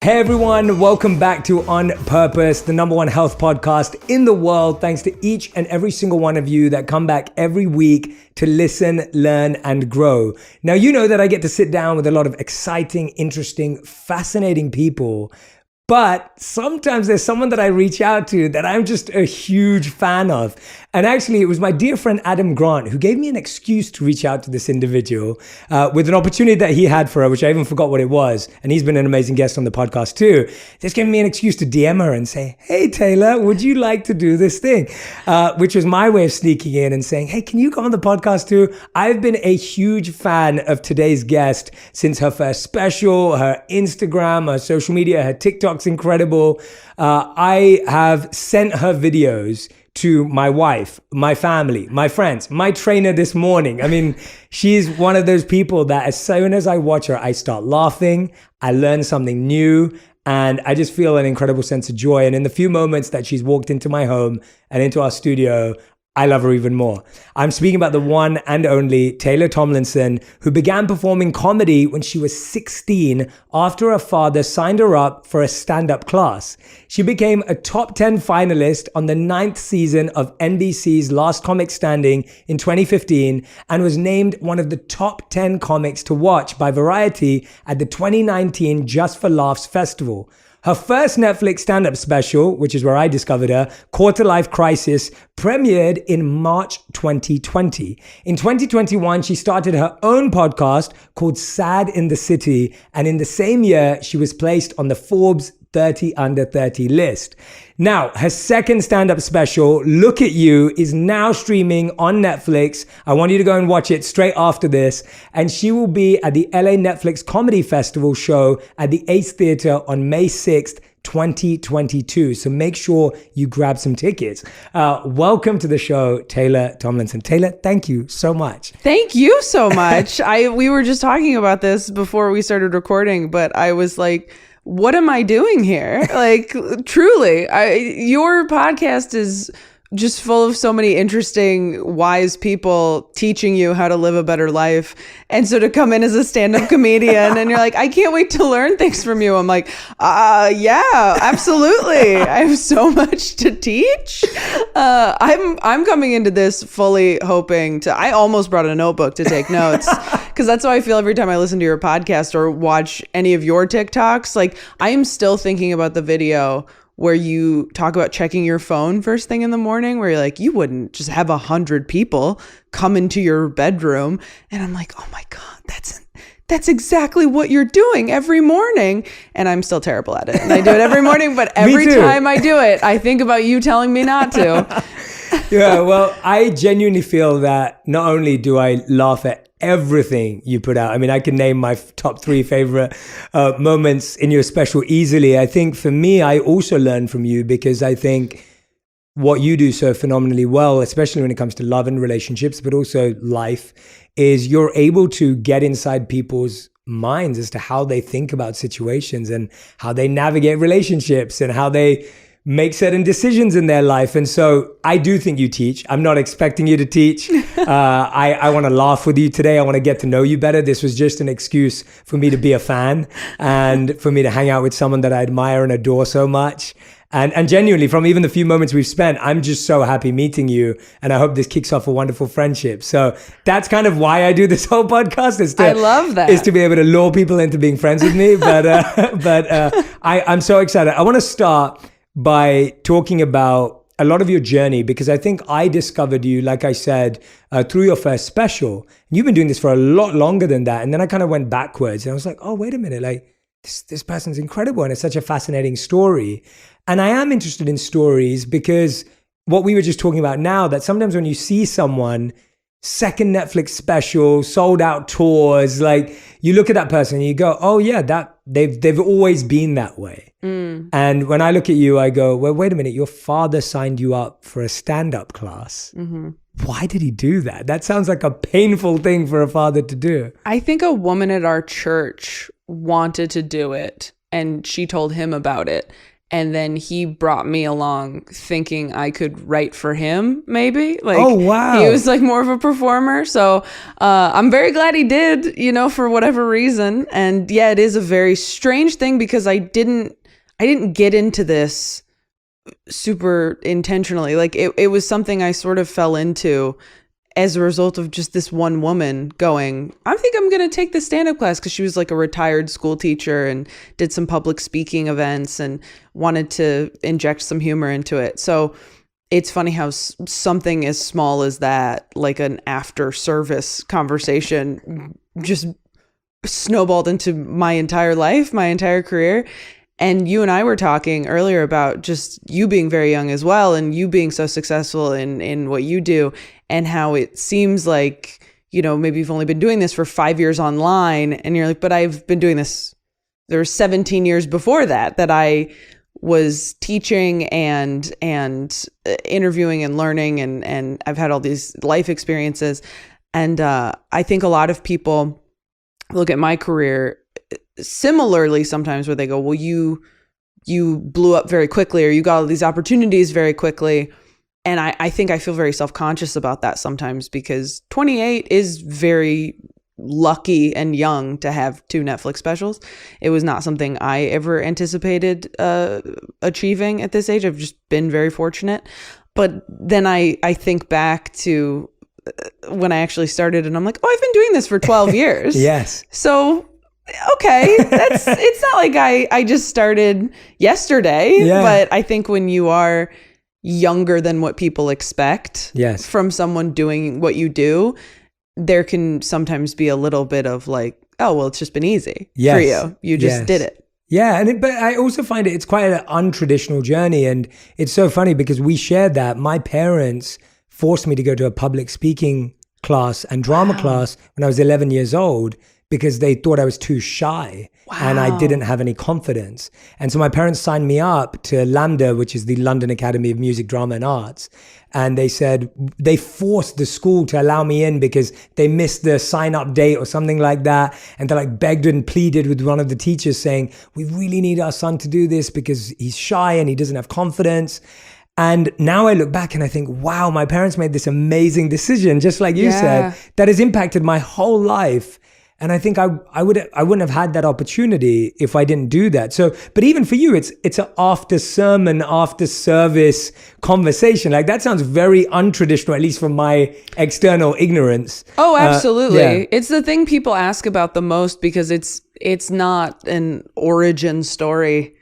Hey everyone, welcome back to On Purpose, the number one health podcast in the world. Thanks to each and every single one of you that come back every week to listen, learn, and grow. Now, you know that I get to sit down with a lot of exciting, interesting, fascinating people. But sometimes there's someone that I reach out to that I'm just a huge fan of. And actually, it was my dear friend Adam Grant who gave me an excuse to reach out to this individual with an opportunity that he had for her, which I even forgot what it was. And he's been an amazing guest on the podcast too. Just gave me an excuse to DM her and say, hey, Taylor, would you like to do this thing? Which was my way of sneaking in and saying, hey, can you come on the podcast too? I've been a huge fan of today's guest since her first special, her Instagram, her social media, her TikTok's incredible. I have sent her videos to my wife, my family, my friends, my trainer this morning. I mean, she's one of those people that as soon as I watch her, I start laughing, I learn something new, and I just feel an incredible sense of joy. And in the few moments that she's walked into my home and into our studio, I love her even more. I'm speaking about the one and only Taylor Tomlinson, who began performing comedy when she was 16 after her father signed her up for a stand-up class. She became a top 10 finalist on the 9th season of NBC's Last Comic Standing in 2015 and was named one of the top 10 comics to watch by Variety at the 2019 Just for Laughs Festival. Her first Netflix stand-up special, which is where I discovered her, Quarter Life Crisis, premiered in March 2020. In 2021, she started her own podcast called Sad in the City, and in the same year, she was placed on the Forbes 30 Under 30 list. Now, her second stand-up special, Look at You, is now streaming on Netflix. I want you to go and watch it straight after this. And she will be at the LA Netflix Comedy Festival show at the Ace Theater on May 6th, 2022. So make sure you grab some tickets. Welcome to the show, Taylor Tomlinson. Taylor, thank you so much. Thank you so much. We were just talking about this before we started recording, but I was like, what am I doing here? Like, truly, your podcast is just full of so many interesting, wise people teaching you how to live a better life. And so to come in as a stand-up comedian and you're like, I can't wait to learn things from you. I'm like, yeah, absolutely. I have so much to teach. I'm coming into this fully hoping to, I almost brought a notebook to take notes because that's how I feel every time I listen to your podcast or watch any of your TikToks. Like, I am still thinking about the video where you talk about checking your phone first thing in the morning, where you're like, you wouldn't just have 100 people come into your bedroom. And I'm like, oh my God, that's exactly what you're doing every morning. And I'm still terrible at it. And I do it every morning, but every time I do it, I think about you telling me not to. Yeah, well, I genuinely feel that not only do I laugh at everything you put out. I mean, I can name my top 3 favorite moments in your special easily. I think for me, I also learn from you because I think what you do so phenomenally well, especially when it comes to love and relationships, but also life, is you're able to get inside people's minds as to how they think about situations and how they navigate relationships and how they make certain decisions in their life. And so I do think you teach. I'm not expecting you to teach. I want to laugh with you today. I want to get to know you better. This was just an excuse for me to be a fan and for me to hang out with someone that I admire and adore so much. And genuinely, from even the few moments we've spent, I'm just so happy meeting you. And I hope this kicks off a wonderful friendship. So that's kind of why I do this whole podcast. I love that. Is to be able to lure people into being friends with me. But I'm so excited. I want to start by talking about a lot of your journey, because I think I discovered you, like I said, through your first special. You've been doing this for a lot longer than that. And then I kind of went backwards and I was like, oh, wait a minute, like this person's incredible. And it's such a fascinating story. And I am interested in stories because what we were just talking about now, that sometimes when you see someone, second Netflix special, sold out tours, like you look at that person and you go, oh yeah, that they've always been that way. And when I look at you, I go, well, wait a minute, your father signed you up for a stand-up class. Mm-hmm. Why did he do that? That sounds like a painful thing for a father to do. I think a woman at our church wanted to do it and she told him about it. And then he brought me along thinking I could write for him, maybe. Like, oh, wow. He was like more of a performer. So I'm very glad he did, for whatever reason. And yeah, it is a very strange thing because I didn't get into this super intentionally. Like it was something I sort of fell into as a result of just this one woman going, I think I'm going to take this stand-up class, because she was like a retired school teacher and did some public speaking events and wanted to inject some humor into it. So it's funny how something as small as that, like an after service conversation, just snowballed into my entire life, my entire career. And you and I were talking earlier about just you being very young as well, and you being so successful in what you do, and how it seems like, maybe you've only been doing this for 5 years online, and you're like, but I've been doing this. There were 17 years before that I was teaching and interviewing and learning, and I've had all these life experiences. And I think a lot of people look at my career similarly sometimes, where they go, well, you blew up very quickly, or you got all these opportunities very quickly. And I think I feel very self-conscious about that sometimes, because 28 is very lucky and young to have 2 Netflix specials. It was not something I ever anticipated achieving at this age. I've just been very fortunate. But then I think back to when I actually started, and I'm like, oh, I've been doing this for 12 years. Yes. So okay, it's not like I just started yesterday. Yeah. But I think when you are younger than what people expect, yes, from someone doing what you do, there can sometimes be a little bit of like, oh, well, it's just been easy yes, for you. You just did it. Yeah, but I also find it's quite an untraditional journey, and it's so funny because we shared that. My parents forced me to go to a public speaking class and drama class when I was 11 years old, because they thought I was too shy and I didn't have any confidence. And so my parents signed me up to LAMDA, which is the London Academy of Music, Drama and Arts. And they said they forced the school to allow me in because they missed the sign up date or something like that. And they like begged and pleaded with one of the teachers saying, we really need our son to do this because he's shy and he doesn't have confidence. And now I look back and I think, wow, my parents made this amazing decision, just like you said, that has impacted my whole life. And I think I wouldn't have had that opportunity if I didn't do that. So, but even for you, it's an after sermon, after service conversation. Like that sounds very untraditional, at least from my external ignorance. Oh, absolutely. It's the thing people ask about the most, because it's not an origin story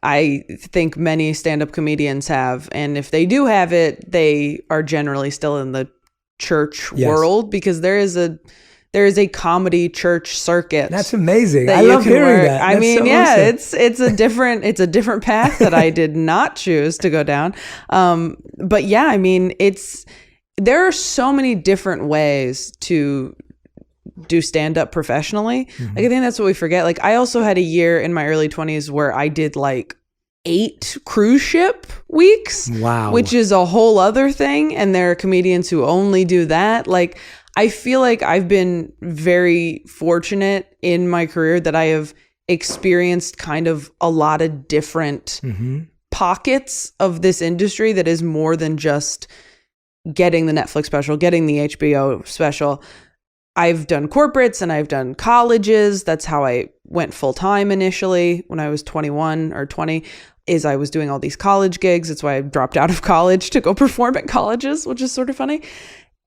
I think many stand-up comedians have. And if they do have it, they are generally still in the church world, because there is a comedy church circuit. That's amazing. I love hearing that. I mean, so awesome. it's a different path that I did not choose to go down. But yeah, I mean, there are so many different ways to do stand-up professionally. Mm-hmm. Like, I think that's what we forget. Like, I also had a year in my early 20s where I did like 8 cruise ship weeks. Wow. Which is a whole other thing. And there are comedians who only do that. Like, I feel like I've been very fortunate in my career that I have experienced kind of a lot of different pockets of this industry that is more than just getting the Netflix special, getting the HBO special. I've done corporates and I've done colleges. That's how I went full time initially when I was 21 or 20, is I was doing all these college gigs. That's why I dropped out of college to go perform at colleges, which is sort of funny.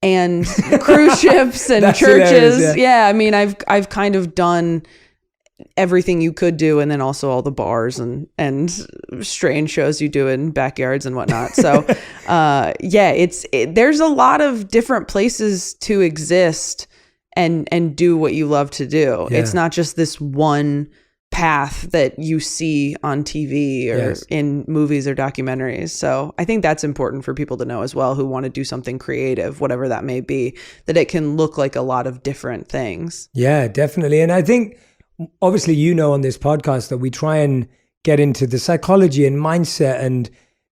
And cruise ships and churches. Yeah. I mean, I've kind of done everything you could do, and then also all the bars and strange shows you do in backyards and whatnot. So there's a lot of different places to exist and do what you love to do. Yeah. It's not just this one path that you see on TV or in movies or documentaries. So I think that's important for people to know as well, who want to do something creative, whatever that may be, that it can look like a lot of different things. Yeah, definitely. And I think obviously, on this podcast that we try and get into the psychology and mindset and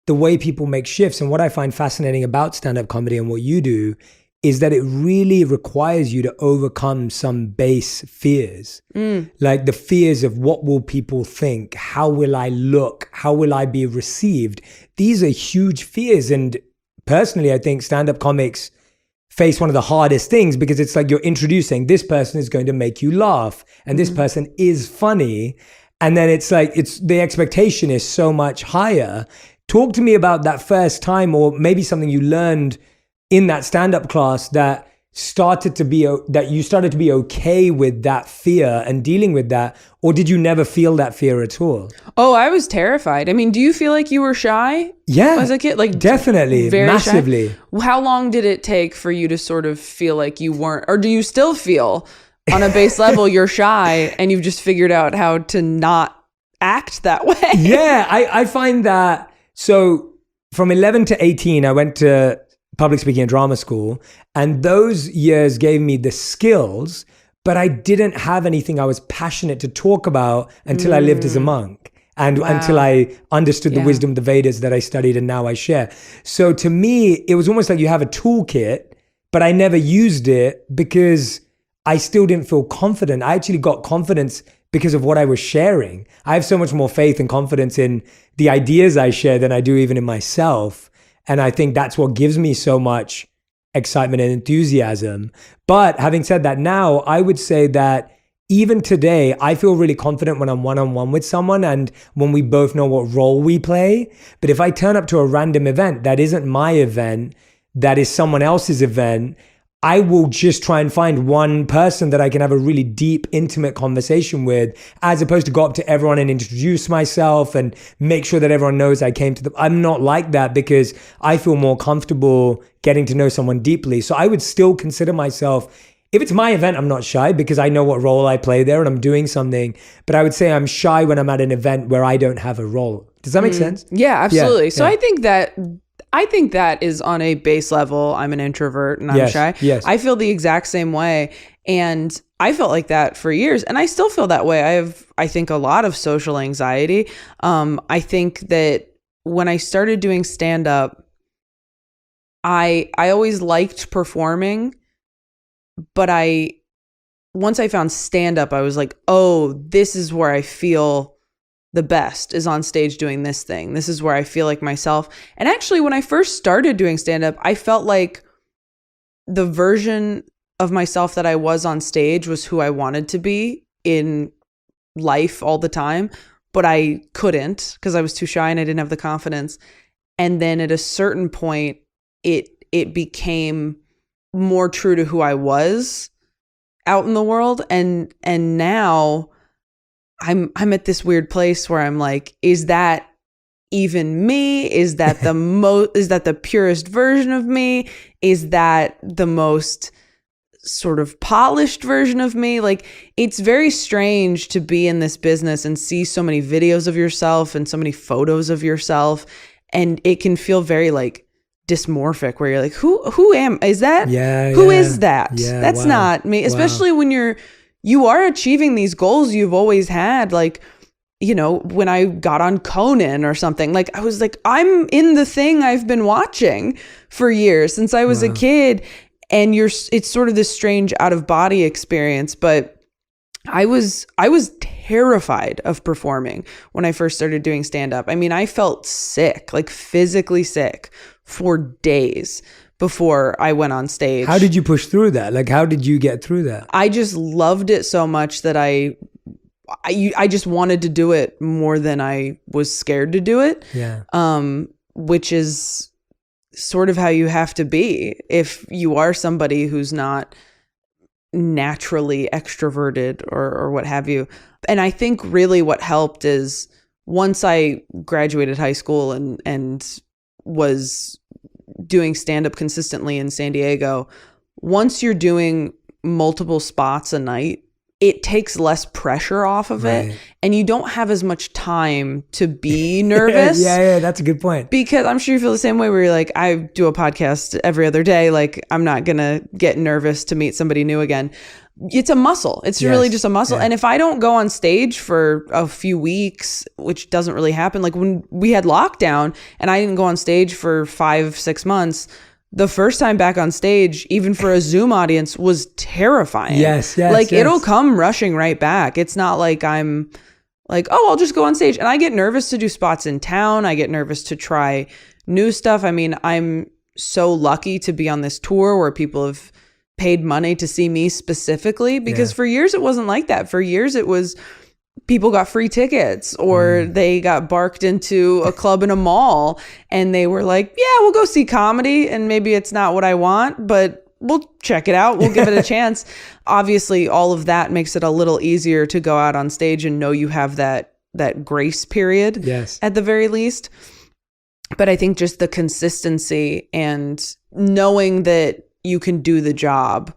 the way people make shifts. And what I find fascinating about stand-up comedy and what you do is that it really requires you to overcome some base fears, like the fears of what will people think? How will I look? how will I be received? These are huge fears. And personally, I think stand-up comics face one of the hardest things because it's like you're introducing this person is going to make you laugh and this person is funny. And then it's like, the expectation is so much higher. Talk to me about that first time, or maybe something you learned in that stand-up class that you started to be okay with that fear and dealing with that, or did you never feel that fear at all? Oh, I was terrified. I mean, do you feel like you were shy? Yeah, as a kid, like definitely, very massively. Shy? How long did it take for you to sort of feel like you weren't, or do you still feel on a base level you're shy and you've just figured out how to not act that way? Yeah, I find that. So from 11 to 18, I went to public speaking and drama school, and those years gave me the skills, but I didn't have anything I was passionate to talk about until I lived as a monk and until I understood the wisdom of the Vedas that I studied and now I share. So to me, it was almost like you have a toolkit, but I never used it because I still didn't feel confident. I actually got confidence because of what I was sharing. I have so much more faith and confidence in the ideas I share than I do even in myself. And I think that's what gives me so much excitement and enthusiasm. But having said that, now I would say that even today, I feel really confident when I'm one-on-one with someone and when we both know what role we play. But if I turn up to a random event that isn't my event, that is someone else's event, I will just try and find one person that I can have a really deep, intimate conversation with, as opposed to go up to everyone and introduce myself and make sure that everyone knows I came to them. I'm not like that because I feel more comfortable getting to know someone deeply. So I would still consider myself, if it's my event, I'm not shy because I know what role I play there and I'm doing something. But I would say I'm shy when I'm at an event where I don't have a role. Does that make sense? Yeah, absolutely. Yeah, so yeah. I think that is on a base level. I'm an introvert and I'm shy. Yes. I feel the exact same way. And I felt like that for years. And I still feel that way. I think, a lot of social anxiety. I think that when I started doing stand-up, I always liked performing. But once I found stand-up, I was like, oh, this is where I feel the best, is on stage doing this thing. This is where I feel like myself. And actually, when I first started doing stand-up, I felt like the version of myself that I was on stage was who I wanted to be in life all the time, but I couldn't because I was too shy and I didn't have the confidence. And then at a certain point, it became more true to who I was out in the world. And now I'm at this weird place where I'm like, is that even me? Is that is that the purest version of me? Is that the most sort of polished version of me? Like, it's very strange to be in this business and see so many videos of yourself and so many photos of yourself. And it can feel very like dysmorphic, where you're like, who is that? Who is that? That's not me. Especially when you are achieving these goals you've always had. Like, you know, when I got on Conan or something, like I was like, I'm in the thing I've been watching for years since I was a kid. And it's sort of this strange out of body experience. But I was terrified of performing when I first started doing stand up. I mean, I felt sick, like physically sick for days before I went on stage. How did you push through that? Like, how did you get through that? I just loved it so much that I just wanted to do it more than I was scared to do it. Yeah. Which is sort of how you have to be if you are somebody who's not naturally extroverted or what have you. And I think really what helped is once I graduated high school and was doing stand-up consistently in San Diego, once you're doing multiple spots a night, it takes less pressure off of it, and you don't have as much time to be nervous. Yeah, that's a good point. Because I'm sure you feel the same way where you're like, I do a podcast every other day. Like, I'm not going to get nervous to meet somebody new again. It's a muscle. It's really just a muscle. Yeah. And if I don't go on stage for a few weeks, which doesn't really happen, like when we had lockdown and I didn't go on stage for 5-6 months, the first time back on stage, even for a Zoom audience, was terrifying. Yes. Like, it'll come rushing right back. It's not like I'm like, oh, I'll just go on stage. And I get nervous to do spots in town. I get nervous to try new stuff. I mean, I'm so lucky to be on this tour where people have paid money to see me specifically, because for years it wasn't like that. For years it was people got free tickets, or they got barked into a club in a mall and they were like, yeah, we'll go see comedy, and maybe it's not what I want, but we'll check it out. We'll give it a chance. Obviously, all of that makes it a little easier to go out on stage and know you have that grace period, at the very least. But I think just the consistency and knowing that you can do the job,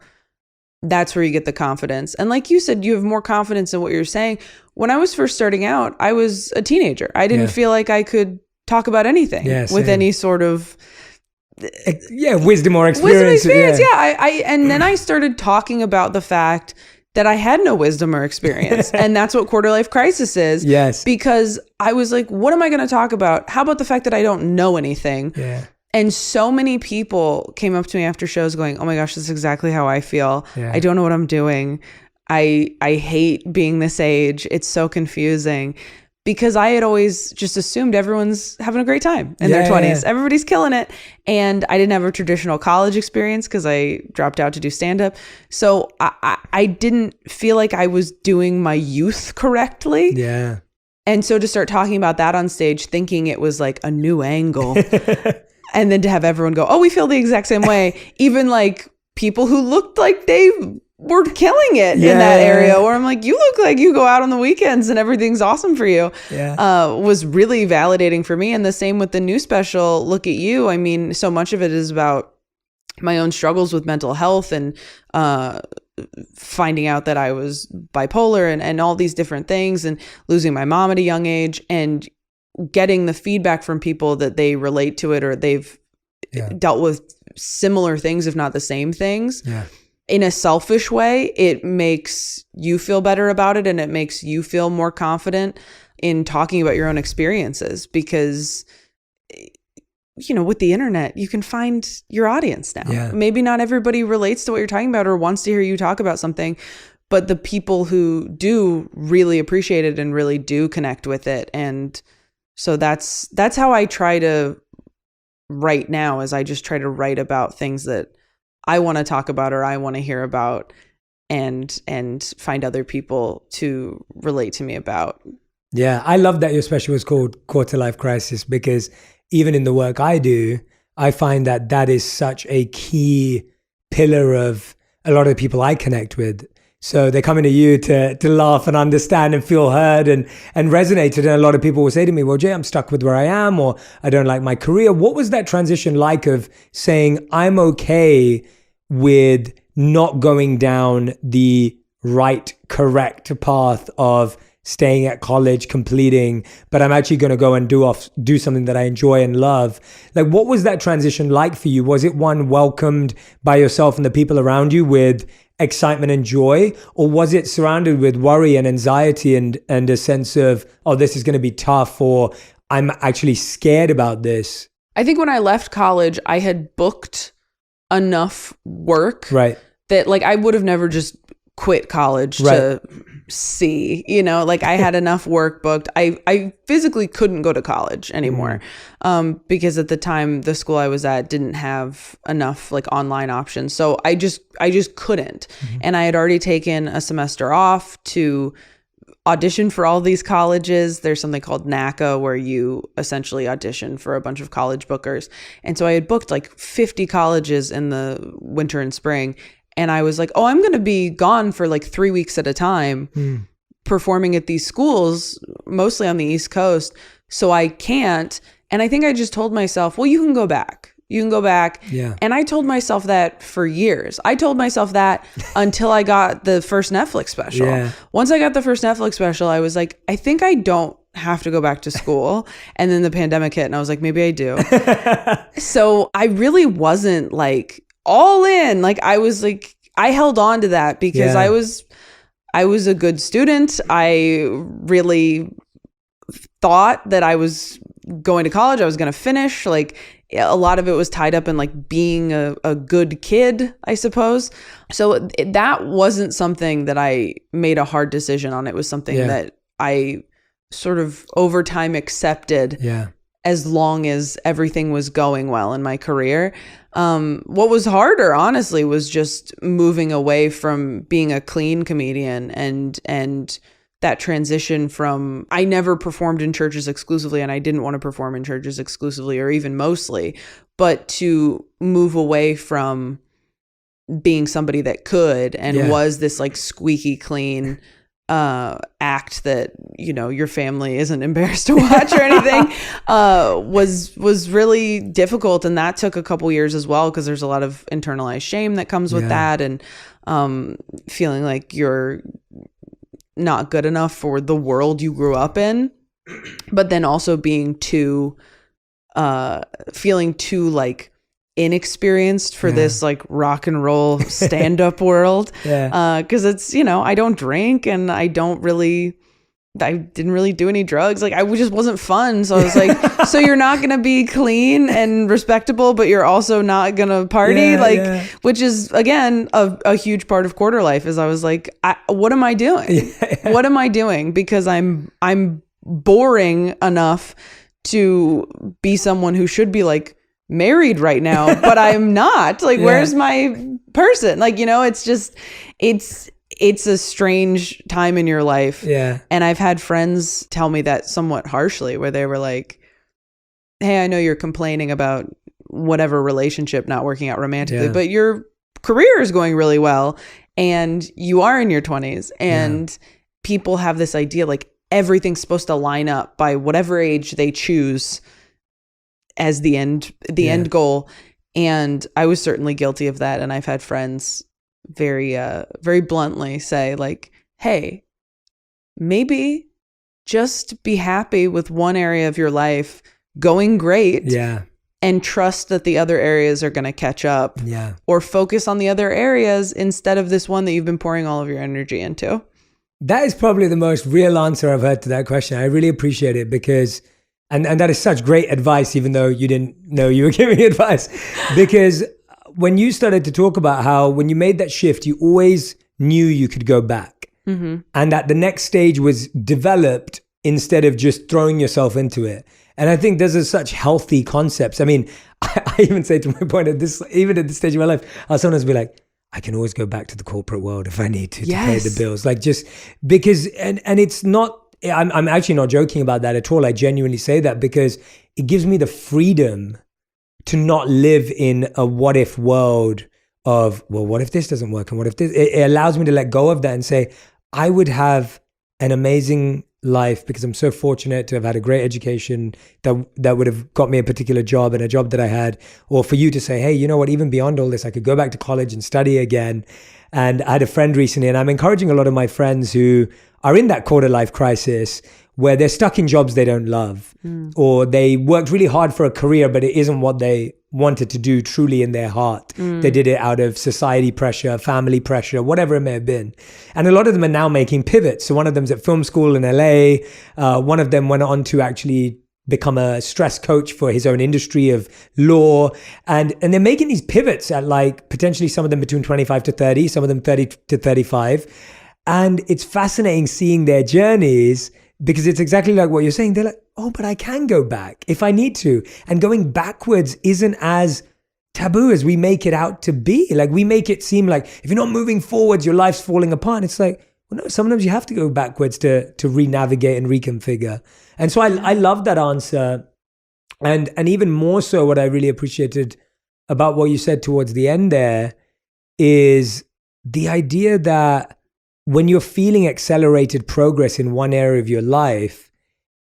that's where you get the confidence. And like you said, you have more confidence in what you're saying. When I was first starting out, I was a teenager. I didn't feel like I could talk about anything with any sort of wisdom or experience. And then I started talking about the fact that I had no wisdom or experience. And that's what quarter life crisis is. Because I was like, what am I going to talk about? How about the fact that I don't know anything? And so many people came up to me after shows going, oh my gosh, this is exactly how I feel. I don't know what I'm doing. I hate being this age. It's so confusing. Because I had always just assumed everyone's having a great time in their 20s. Everybody's killing it. And I didn't have a traditional college experience because I dropped out to do stand-up. So I didn't feel like I was doing my youth correctly. And so to start talking about that on stage, thinking it was like a new angle, and then to have everyone go, oh, we feel the exact same way. Even like people who looked like they were killing it in that area, where I'm like, you look like you go out on the weekends and everything's awesome for you, was really validating for me. And the same with the new special, Look at You. I mean, so much of it is about my own struggles with mental health and finding out that I was bipolar and all these different things, and losing my mom at a young age, and getting the feedback from people that they relate to it, or they've dealt with similar things, if not the same things. In a selfish way, it makes you feel better about it, and it makes you feel more confident in talking about your own experiences, because, you know, with the internet, you can find your audience now. Maybe not everybody relates to what you're talking about or wants to hear you talk about something, but the people who do really appreciate it and really do connect with it. And so that's how I try to write now, is I just try to write about things that I want to talk about or I want to hear about, and find other people to relate to me about. Yeah, I love that your special was called Quarter Life Crisis, because even in the work I do, I find that is such a key pillar of a lot of the people I connect with. So they're coming to you to laugh and understand and feel heard and resonated. And a lot of people will say to me, well, Jay, I'm stuck with where I am, or I don't like my career. What was that transition like of saying, I'm okay with not going down the right, correct path of staying at college, completing, but I'm actually going to go and do something that I enjoy and love? Like, what was that transition like for you? Was it one welcomed by yourself and the people around you with excitement and joy, or was it surrounded with worry and anxiety and a sense of, oh, this is going to be tough, or I'm actually scared about this? I think when I left college, I had booked enough work that like I would have never just quit college to see, you know, like I had enough work booked. I physically couldn't go to college anymore because at the time the school I was at didn't have enough like online options. So I just couldn't. And I had already taken a semester off to audition for all these colleges. There's something called NACA where you essentially audition for a bunch of college bookers. And so I had booked like 50 colleges in the winter and spring. And I was like, oh, I'm going to be gone for like 3 weeks at a time performing at these schools, mostly on the East Coast. So I can't. And I think I just told myself, well, you can go back. You can go back. And I told myself that for years. I told myself that until I got the first Netflix special. Once I got the first Netflix special, I was like, I think I don't have to go back to school. And then the pandemic hit and I was like, maybe I do. So I really wasn't like all in. Like I was like, I held on to that because I was a good student. I really thought that I was going to college. I was going to finish. Like a lot of it was tied up in like being a good kid, I suppose. So that wasn't something that I made a hard decision on. It was something that I sort of over time accepted. Yeah. As long as everything was going well in my career. What was harder, honestly, was just moving away from being a clean comedian and that transition from, I never performed in churches exclusively, and I didn't want to perform in churches exclusively or even mostly, but to move away from being somebody that could and was this like squeaky clean act that, you know, your family isn't embarrassed to watch or anything, was really difficult. And that took a couple years as well, because there's a lot of internalized shame that comes with that, and feeling like you're not good enough for the world you grew up in, but then also being too feeling too like inexperienced for this like rock and roll stand-up world, because it's, you know, I don't drink and I didn't really do any drugs, like I just wasn't fun. So I was like, so you're not gonna be clean and respectable, but you're also not gonna party, which is again a huge part of quarter life. Is I was like, what am I doing? What am I doing? Because I'm boring enough to be someone who should be like married right now, but I'm not. Like, where's my person? Like, you know, it's just, it's a strange time in your life. Yeah. And I've had friends tell me that somewhat harshly, where they were like, hey, I know you're complaining about whatever relationship not working out romantically, but your career is going really well and you are in your 20s, and people have this idea like everything's supposed to line up by whatever age they choose as the end goal. And I was certainly guilty of that. And I've had friends very bluntly say like, hey, maybe just be happy with one area of your life going great. Yeah. And trust that the other areas are going to catch up. Yeah. Or focus on the other areas instead of this one that you've been pouring all of your energy into. That is probably the most real answer I've heard to that question. I really appreciate it, because And that is such great advice, even though you didn't know you were giving advice. Because when you started to talk about how when you made that shift, you always knew you could go back. Mm-hmm. And that the next stage was developed instead of just throwing yourself into it. And I think those are such healthy concepts. I mean, I even say to my point at this, even at this stage of my life, I'll sometimes be like, I can always go back to the corporate world if I need to pay the bills. Like just because, and it's not, I'm actually not joking about that at all. I genuinely say that because it gives me the freedom to not live in a what if world of, well, what if this doesn't work? And what if this? It allows me to let go of that and say, I would have an amazing life because I'm so fortunate to have had a great education that would have got me a particular job and a job that I had. Or for you to say, hey, you know what, even beyond all this, I could go back to college and study again. And I had a friend recently, and I'm encouraging a lot of my friends who are in that quarter life crisis where they're stuck in jobs they don't love, or they worked really hard for a career, but it isn't what they wanted to do truly in their heart. They did it out of society pressure, family pressure, whatever it may have been. And a lot of them are now making pivots. So one of them's at film school in LA. One of them went on to actually become a stress coach for his own industry of law. And they're making these pivots at like potentially some of them between 25 to 30, some of them 30 to 35. And it's fascinating seeing their journeys, because it's exactly like what you're saying. They're like, oh, but I can go back if I need to. And going backwards isn't as taboo as we make it out to be. Like we make it seem like if you're not moving forwards, your life's falling apart. It's like, well, no, sometimes you have to go backwards to re-navigate and reconfigure. And so I love that answer. And even more so, what I really appreciated about what you said towards the end there is the idea that when you're feeling accelerated progress in one area of your life,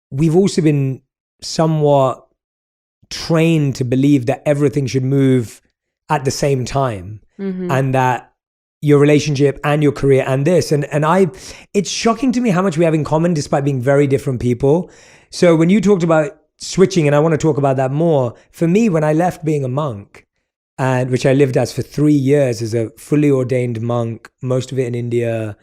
we've also been somewhat trained to believe that everything should move at the same time, and that your relationship and your career and this. And it's shocking to me how much we have in common despite being very different people. So when you talked about switching, and I want to talk about that more, for me, when I left being a monk, and which I lived as for 3 years as a fully ordained monk, most of it in India,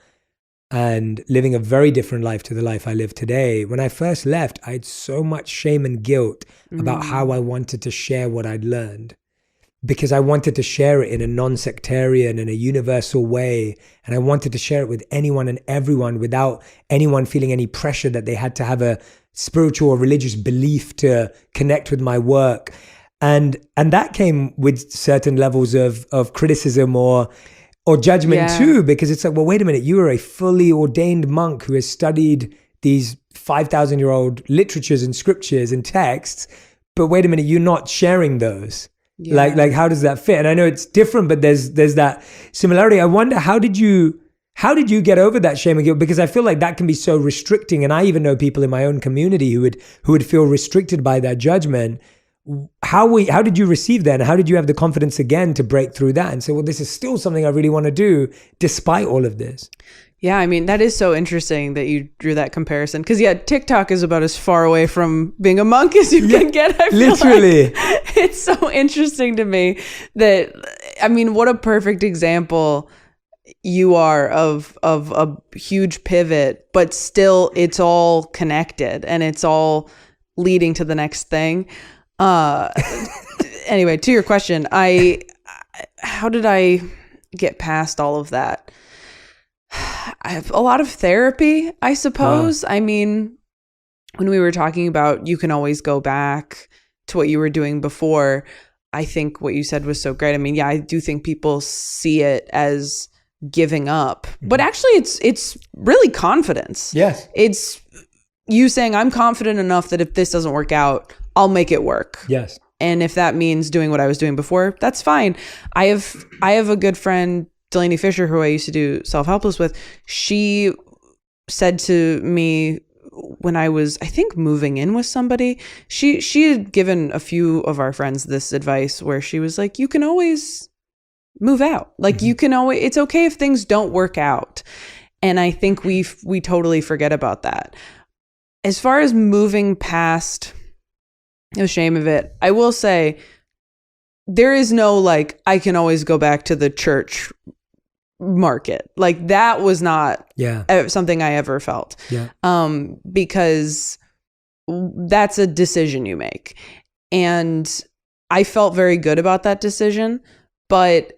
and living a very different life to the life I live today. When I first left, I had so much shame and guilt about how I wanted to share what I'd learned, because I wanted to share it in a non-sectarian and a universal way. And I wanted to share it with anyone and everyone without anyone feeling any pressure that they had to have a spiritual or religious belief to connect with my work. And that came with certain levels of criticism or judgment too, because it's like, well, wait a minute, you are a fully ordained monk who has studied these 5,000-year-old literatures and scriptures and texts, but wait a minute, you're not sharing those. Yeah. Like how does that fit? And I know it's different, but there's that similarity. I wonder, how did you get over that shame and guilt? Because I feel like that can be so restricting. And I even know people in my own community who would feel restricted by that judgment. How did you receive that? And how did you have the confidence again to break through that and say, well, this is still something I really want to do despite all of this? Yeah, I mean, that is so interesting that you drew that comparison. Because, TikTok is about as far away from being a monk as you can get. I feel literally. Like it's so interesting to me that, I mean, what a perfect example you are of a huge pivot, but still it's all connected and it's all leading to the next thing. Anyway, to your question, how did I get past all of that? I have a lot of therapy, I suppose. I mean, when we were talking about you can always go back to what you were doing before, I think what you said was so great. I mean, I do think people see it as giving up, but actually it's really confidence. Yes. It's you saying, I'm confident enough that if this doesn't work out, I'll make it work. Yes. And if that means doing what I was doing before, that's fine. I have a good friend, Delaney Fisher, who I used to do Self-Helpless with. She said to me when I was, I think, moving in with somebody, she had given a few of our friends this advice where she was like, you can always move out. Like you can always, it's okay if things don't work out. And I think we totally forget about that. As far as moving past the shame of it, I will say there is no like, I can always go back to the church market. Like that was not something I ever felt. Because that's a decision you make. And I felt very good about that decision, but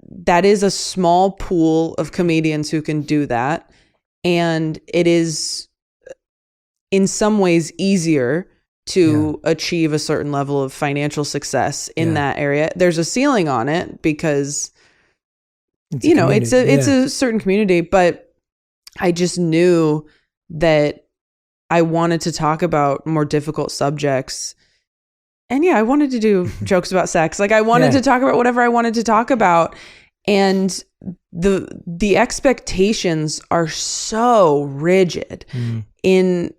that is a small pool of comedians who can do that. And it is in some ways easier to achieve a certain level of financial success in that area. There's a ceiling on it because it's a certain community, but I just knew that I wanted to talk about more difficult subjects. And I wanted to do jokes about sex. Like I wanted to talk about whatever I wanted to talk about. And the expectations are so rigid in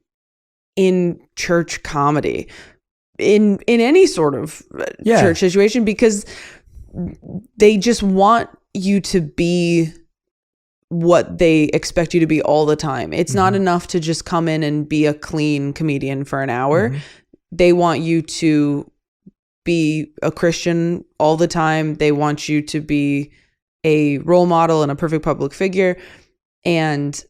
church comedy, in any sort of church situation, because they just want you to be what they expect you to be all the time. It's not enough to just come in and be a clean comedian for an hour. They want you to be a Christian all the time. They want you to be a role model and a perfect public figure. And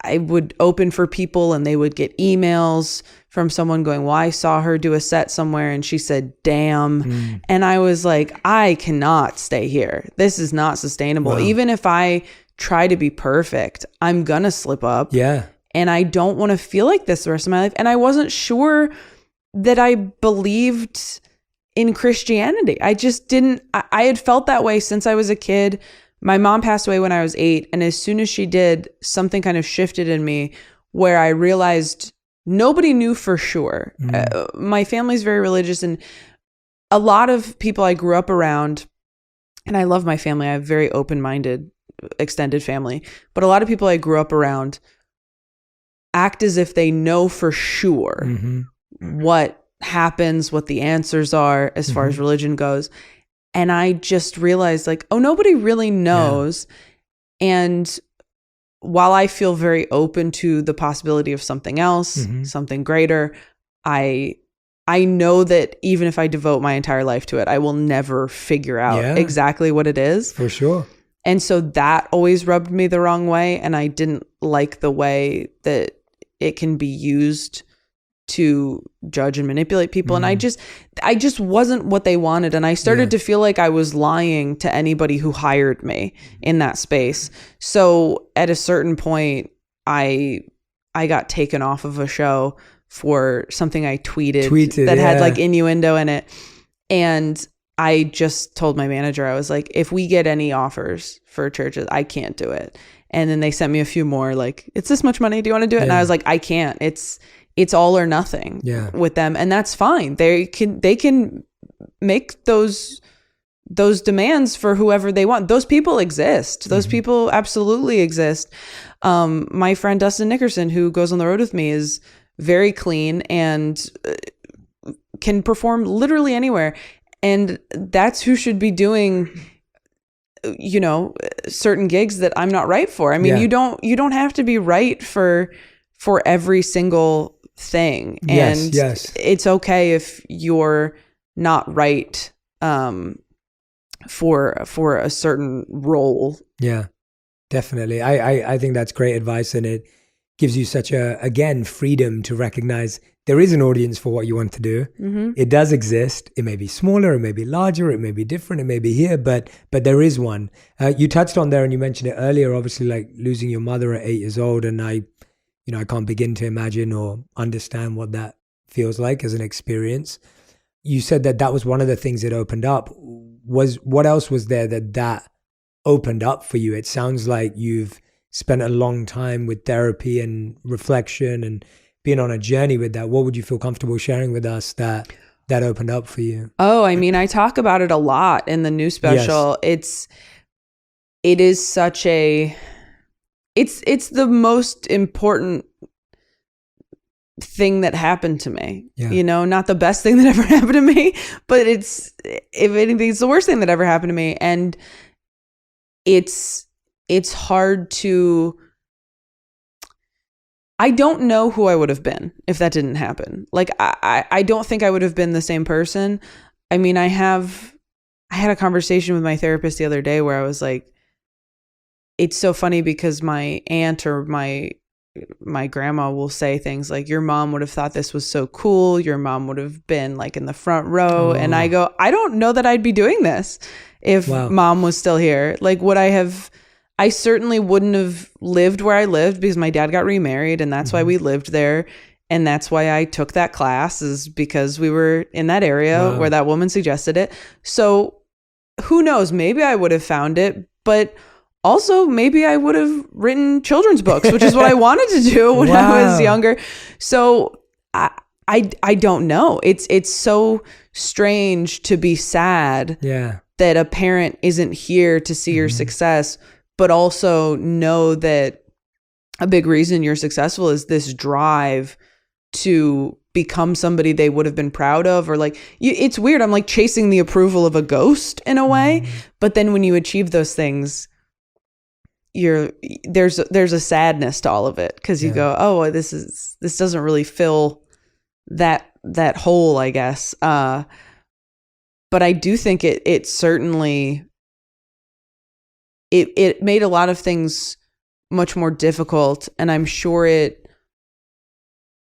I would open for people and they would get emails from someone going, well, I saw her do a set somewhere and she said, damn. And I was like, I cannot stay here. This is not sustainable. Wow. Even if I try to be perfect, I'm going to slip up. Yeah. And I don't want to feel like this the rest of my life. And I wasn't sure that I believed in Christianity. I just didn't. I had felt that way since I was a kid. My mom passed away when I was 8. And as soon as she did, something kind of shifted in me where I realized nobody knew for sure. My family's very religious, and a lot of people I grew up around, and I love my family. I have a very open-minded, extended family. But a lot of people I grew up around act as if they know for sure what happens, what the answers are as far as religion goes. And I just realized like, oh, nobody really knows. And while I feel very open to the possibility of something else, something greater, I know that even if I devote my entire life to it, I will never figure out exactly what it is. For sure. And so that always rubbed me the wrong way. And I didn't like the way that it can be used to judge and manipulate people. And I just wasn't what they wanted. And I started to feel like I was lying to anybody who hired me in that space. So at a certain point, I got taken off of a show for something I tweeted that had like innuendo in it. And I just told my manager, I was like, if we get any offers for churches, I can't do it. And then they sent me a few more, like, it's this much money. Do you want to do it? And I was like, I can't. It's all or nothing with them. And that's fine. They can make those demands for whoever they want. Those people exist. Those people absolutely exist. My friend Dustin Nickerson, who goes on the road with me, is very clean and can perform literally anywhere. And that's who should be doing, you know, certain gigs that I'm not right for. I mean, you don't have to be right for every single thing. And it's okay if you're not right for a certain role. Yeah, definitely. I think that's great advice, and it gives you such freedom to recognize there is an audience for what you want to do. It does exist. It may be smaller, it may be larger, it may be different, it may be here, but there is one. You touched on there, and you mentioned it earlier, obviously, like losing your mother at 8 years old. And I can't begin to imagine or understand what that feels like as an experience. You said that was one of the things that opened up. What else was there that opened up for you? It sounds like you've spent a long time with therapy and reflection and being on a journey with that. What would you feel comfortable sharing with us that opened up for you? Oh, I mean, I talk about it a lot in the new special. It is such a, it's the most important thing that happened to me. You know, not the best thing that ever happened to me, but if anything, it's the worst thing that ever happened to me. And it's hard to, I don't know who I would have been if that didn't happen. Like, I don't think I would have been the same person. I mean, I had a conversation with my therapist the other day where I was like, it's so funny because my aunt or my grandma will say things like, your mom would have thought this was so cool. Your mom would have been like in the front row. And I go, I don't know that I'd be doing this if mom was still here. Like, I certainly wouldn't have lived where I lived because my dad got remarried, and that's why we lived there. And that's why I took that class, is because we were in that area where that woman suggested it. So who knows, maybe I would have found it, but also maybe I would have written children's books, which is what I wanted to do when I was younger. So I don't know. It's so strange to be sad that a parent isn't here to see your success, but also know that a big reason you're successful is this drive to become somebody they would have been proud of. Or like, it's weird. I'm like chasing the approval of a ghost in a way. But then when you achieve those things, there's a sadness to all of it, because you go, oh, this doesn't really fill that hole, I guess. But I do think it certainly, it made a lot of things much more difficult, and I'm sure it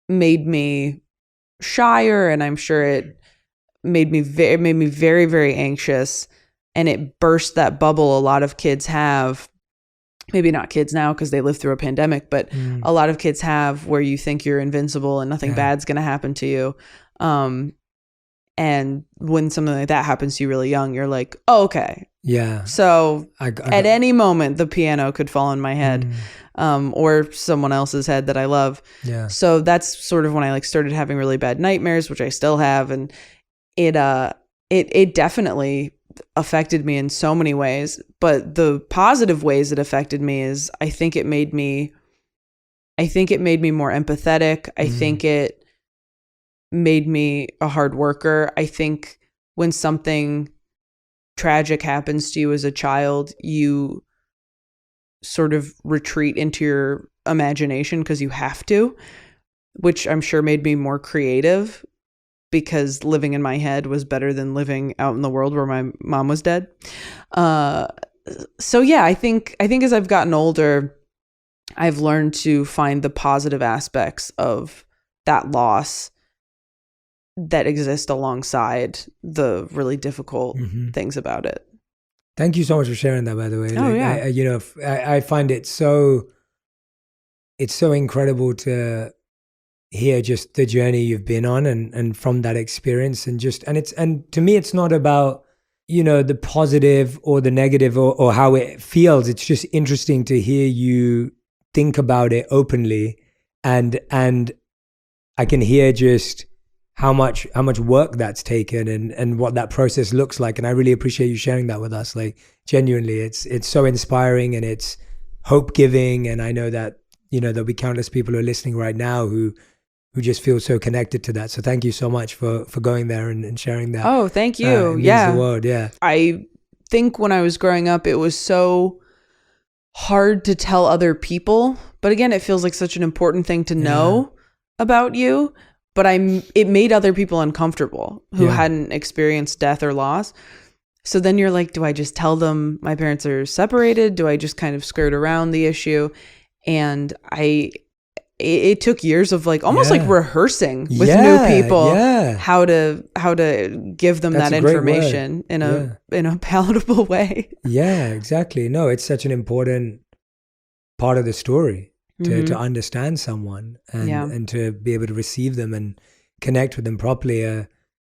made me shyer, and I'm sure it made me very, very anxious, and it burst that bubble a lot of kids have. Maybe not kids now because they live through a pandemic, but a lot of kids have, where you think you're invincible and nothing bad's going to happen to you. And when something like that happens to you really young, you're like, oh, okay. Yeah. So at any moment, the piano could fall on my head, or someone else's head that I love. Yeah. So that's sort of when I like started having really bad nightmares, which I still have. And it definitely affected me in so many ways. But the positive ways it affected me is I think it made me more empathetic. I think it made me a hard worker. I think when something tragic happens to you as a child, you sort of retreat into your imagination because you have to, which I'm sure made me more creative, because living in my head was better than living out in the world where my mom was dead. So yeah, I think as I've gotten older, I've learned to find the positive aspects of that loss that exist alongside the really difficult things about it. Thank you so much for sharing that, by the way. Oh, yeah. I find it's so incredible to hear just the journey you've been on and from that experience and to me, it's not about, the positive or the negative or how it feels. It's just interesting to hear you think about it openly and I can hear just how much work that's taken and what that process looks like. And I really appreciate you sharing that with us. Like, genuinely, it's so inspiring and it's hope giving. And I know that, there'll be countless people who are listening right now who just feel so connected to that. So thank you so much for going there and sharing that. Oh, thank you. It means the world. Yeah. I think when I was growing up, it was so hard to tell other people. But again, it feels like such an important thing to know about you. But it made other people uncomfortable who hadn't experienced death or loss. So then you're like, do I just tell them my parents are separated? Do I just kind of skirt around the issue? And it took years of like almost like rehearsing with new people how to give them that information in a palatable way. Yeah, exactly. No, it's such an important part of the story. To understand someone and to be able to receive them and connect with them properly.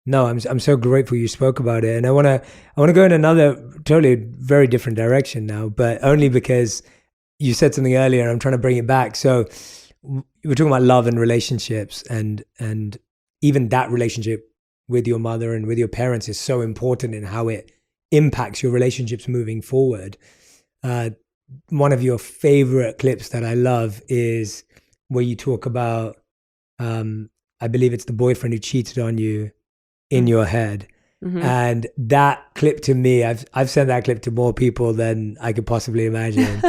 No, I'm so grateful you spoke about it, and I want to go in another totally very different direction now, but only because you said something earlier. And I'm trying to bring it back. So we're talking about love and relationships, and even that relationship with your mother and with your parents is so important in how it impacts your relationships moving forward. One of your favorite clips that I love is where you talk about, I believe it's the boyfriend who cheated on you in your head. And that clip to me, I've sent that clip to more people than I could possibly imagine.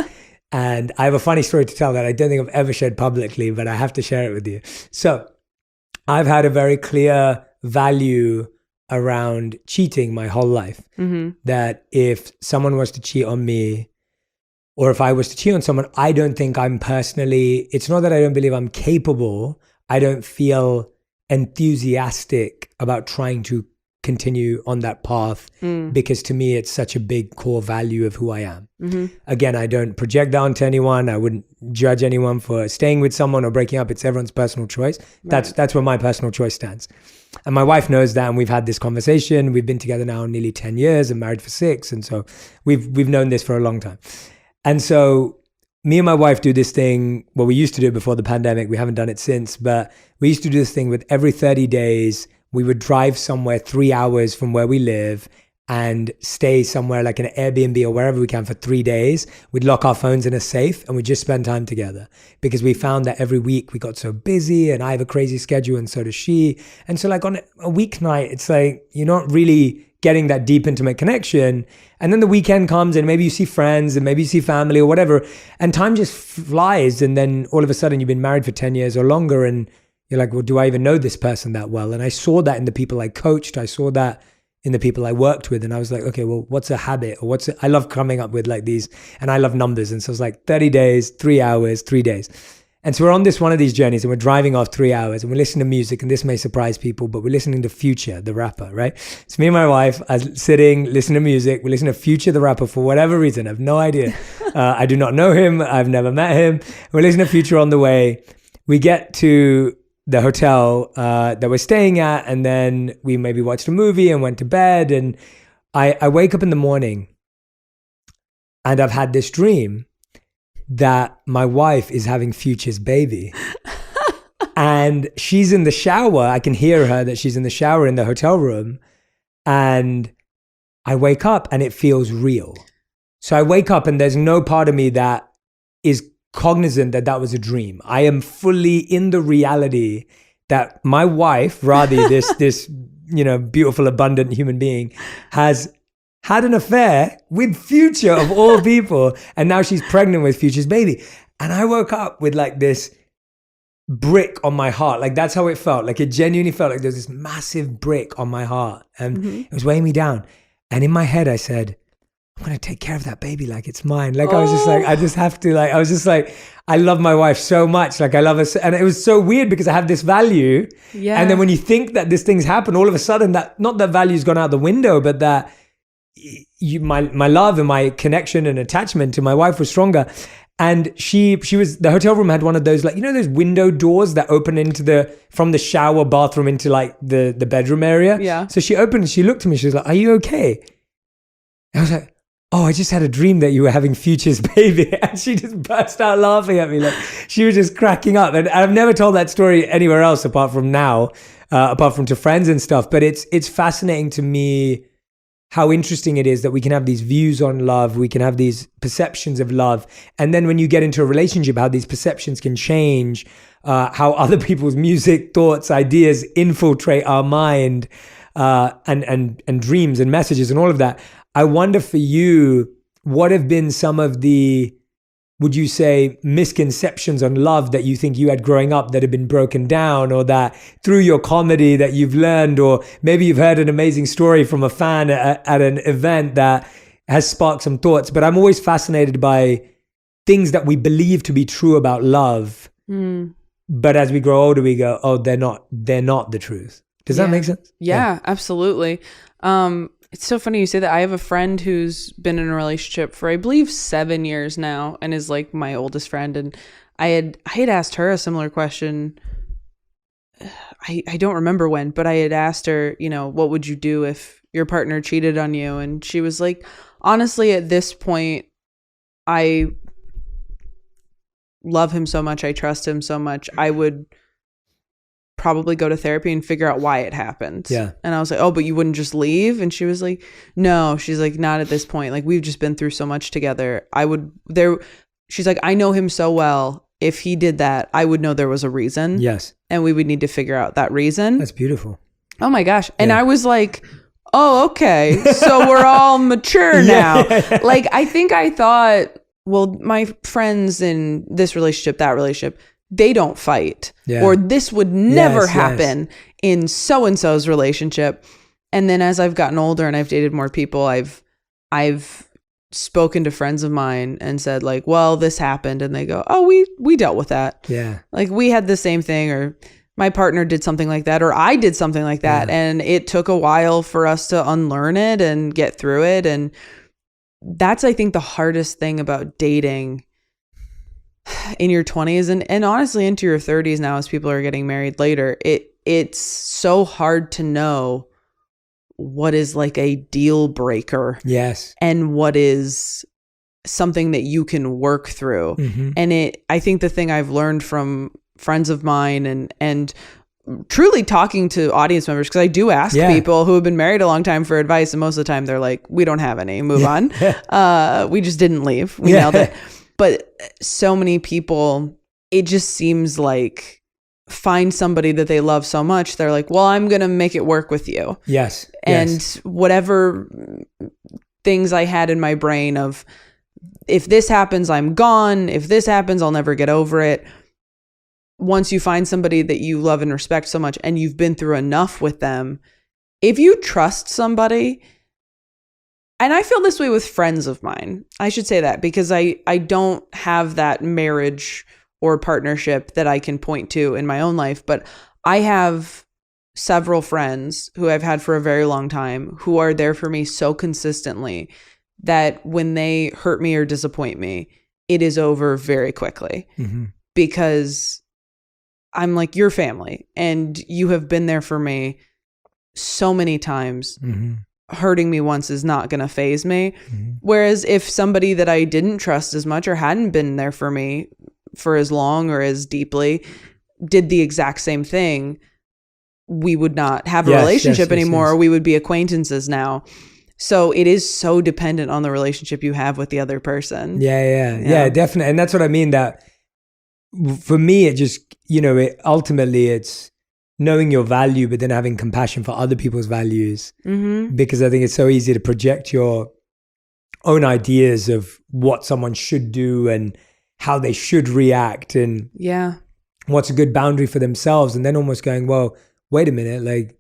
And I have a funny story to tell that I don't think I've ever shared publicly, but I have to share it with you. So I've had a very clear value around cheating my whole life. That if someone was to cheat on me, or if I was to cheat on someone, I don't think I'm personally, it's not that I don't believe I'm capable. I don't feel enthusiastic about trying to continue on that path because to me, it's such a big core value of who I am. Again, I don't project that onto anyone. I wouldn't judge anyone for staying with someone or breaking up. It's everyone's personal choice. Right. That's where my personal choice stands. And my wife knows that, and we've had this conversation. We've been together now nearly 10 years and married for 6. And so we've known this for a long time. And so me and my wife do this thing, well, we used to do it before the pandemic. We haven't done it since, but we used to do this thing with every 30 days, we would drive somewhere 3 hours from where we live and stay somewhere like an Airbnb or wherever we can for 3 days. We'd lock our phones in a safe and we'd just spend time together because we found that every week we got so busy and I have a crazy schedule and so does she. And so like on a weeknight, it's like you're not really getting that deep intimate connection. And then the weekend comes and maybe you see friends and maybe you see family or whatever, and time just flies. And then all of a sudden you've been married for 10 years or longer and you're like, well, do I even know this person that well? And I saw that in the people I coached. I saw that in the people I worked with. And I was like, okay, well, what's a habit? Or I love coming up with like these, and I love numbers. And so it's like 30 days, 3 hours, 3 days. And so we're on one of these journeys and we're driving off 3 hours and we're listening to music, and this may surprise people, but we're listening to Future, the rapper, right? So me and my wife are sitting, listening to music. We listen to Future, the rapper, for whatever reason. I have no idea. I do not know him. I've never met him. We're listening to Future on the way. We get to the hotel that we're staying at, and then we maybe watched a movie and went to bed. And I wake up in the morning and I've had this dream that my wife is having Future's baby. And she's in the shower. I can hear her that she's in the shower in the hotel room. And I wake up and it feels real. So I wake up and there's no part of me that is cognizant that that was a dream. I am fully in the reality that my wife, Radhi, this beautiful, abundant human being, has had an affair with Future of all people, and now she's pregnant with Future's baby. And I woke up with like this brick on my heart. Like that's how it felt. Like it genuinely felt like there's this massive brick on my heart, and it was weighing me down. And in my head, I said, I'm going to take care of that baby like it's mine. Like I was just like, I just have to like, I was just like, I love my wife so much. Like I love her. And it was so weird because I have this value. Yeah. And then when you think that this thing's happened, all of a sudden that, not that value's gone out the window, but that my love and my connection and attachment to my wife was stronger. And she was, the hotel room had one of those, like, you know, those window doors that open from the shower bathroom into like the bedroom area. Yeah. So she opened and she looked at me. She was like, "Are you okay?" And I was like, "Oh, I just had a dream that you were having Future's baby." And she just burst out laughing at me. Like she was just cracking up. And I've never told that story anywhere else apart from now, apart from to friends and stuff. But it's fascinating to me how interesting it is that we can have these views on love. We can have these perceptions of love. And then when you get into a relationship, how these perceptions can change, how other people's music, thoughts, ideas infiltrate our mind, and dreams and messages and all of that. I wonder for you, what have been some of the, would you say, misconceptions on love that you think you had growing up that have been broken down, or that through your comedy that you've learned, or maybe you've heard an amazing story from a fan at an event that has sparked some thoughts. But I'm always fascinated by things that we believe to be true about love. But as we grow older, we go, "Oh, they're not the truth." Does that make sense? Yeah, absolutely. It's so funny you say that. I have a friend who's been in a relationship for, I believe, 7 years now, and is like my oldest friend. And I had asked her a similar question. I don't remember when, but I had asked her, you know, what would you do if your partner cheated on you? And she was like, honestly, at this point, I love him so much. I trust him so much. I would probably go to therapy and figure out why it happened. Yeah. And I was like, "Oh, but you wouldn't just leave?" And she was like, "No." She's like, "Not at this point. Like, we've just been through so much together. She's like, "I know him so well. If he did that, I would know there was a reason." Yes. And we would need to figure out that reason. That's beautiful. Oh my gosh. And I was like, "Oh, okay. So we're all mature now." Like, I think I thought, well, my friends in this relationship, that relationship, they don't fight, or this would never happen in so-and-so's relationship. And then as I've gotten older and I've dated more people, I've spoken to friends of mine and said like, "Well, this happened." And they go, "Oh, we dealt with that. Yeah. Like we had the same thing, or my partner did something like that, or I did something like that." And it took a while for us to unlearn it and get through it. And that's, I think, the hardest thing about dating in your 20s and honestly into your 30s now, as people are getting married later. It's so hard to know what is like a deal breaker. Yes. And what is something that you can work through. And I think the thing I've learned from friends of mine and truly talking to audience members, because I do ask people who have been married a long time for advice, and most of the time they're like, "We don't have any, move on. We just didn't leave. We nailed it." But so many people, it just seems like, find somebody that they love so much, they're like, "Well, I'm going to make it work with you." Yes. And whatever things I had in my brain of, if this happens, I'm gone. If this happens, I'll never get over it. Once you find somebody that you love and respect so much, and you've been through enough with them, if you trust somebody, and I feel this way with friends of mine, I should say that, because I don't have that marriage or partnership that I can point to in my own life, but I have several friends who I've had for a very long time who are there for me so consistently that when they hurt me or disappoint me, it is over very quickly. Because I'm like, "You're family, and you have been there for me so many times. Hurting me once is not going to faze me." Whereas if somebody that I didn't trust as much, or hadn't been there for me for as long or as deeply, did the exact same thing, we would not have a relationship anymore. Or we would be acquaintances now. So it is so dependent on the relationship you have with the other person. Yeah, definitely. And that's what I mean, that for me, it just, ultimately it's knowing your value, but then having compassion for other people's values. Because I think it's so easy to project your own ideas of what someone should do and how they should react, and what's a good boundary for themselves. And then almost going, well, wait a minute, like,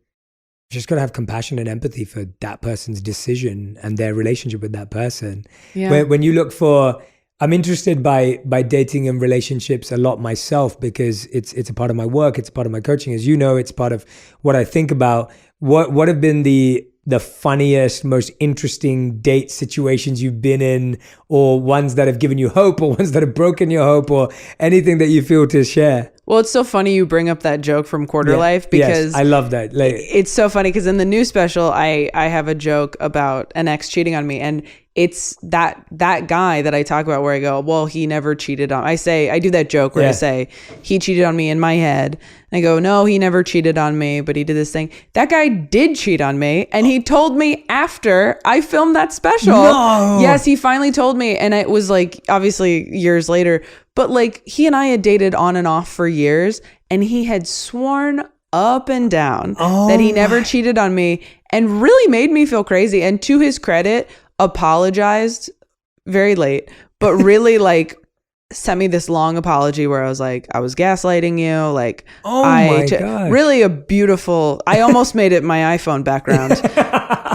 just got to have compassion and empathy for that person's decision and their relationship with that person. Yeah. When you look for, I'm interested by dating and relationships a lot myself, because it's a part of my work. It's a part of my coaching. As you know, it's part of what I think about. What have been the funniest, most interesting date situations you've been in, or ones that have given you hope, or ones that have broken your hope, or anything that you feel to share? Well, it's so funny you bring up that joke from Quarter Life, because yes, I love that. Like, it's so funny because in the new special, I have a joke about an ex cheating on me, and it's that guy that I talk about where I go, well, he never cheated on. I do that joke where I say he cheated on me in my head. And I go, no, he never cheated on me, but he did this thing. That guy did cheat on me, and he told me after I filmed that special. No. Yes, he finally told me, and it was like obviously years later. But like he and I had dated on and off for years, and he had sworn up and down that he never cheated on me, and really made me feel crazy. And to his credit, apologized very late, but really like sent me this long apology where I was like, I was gaslighting you. Like, God. Really a beautiful, I almost made it my iPhone background.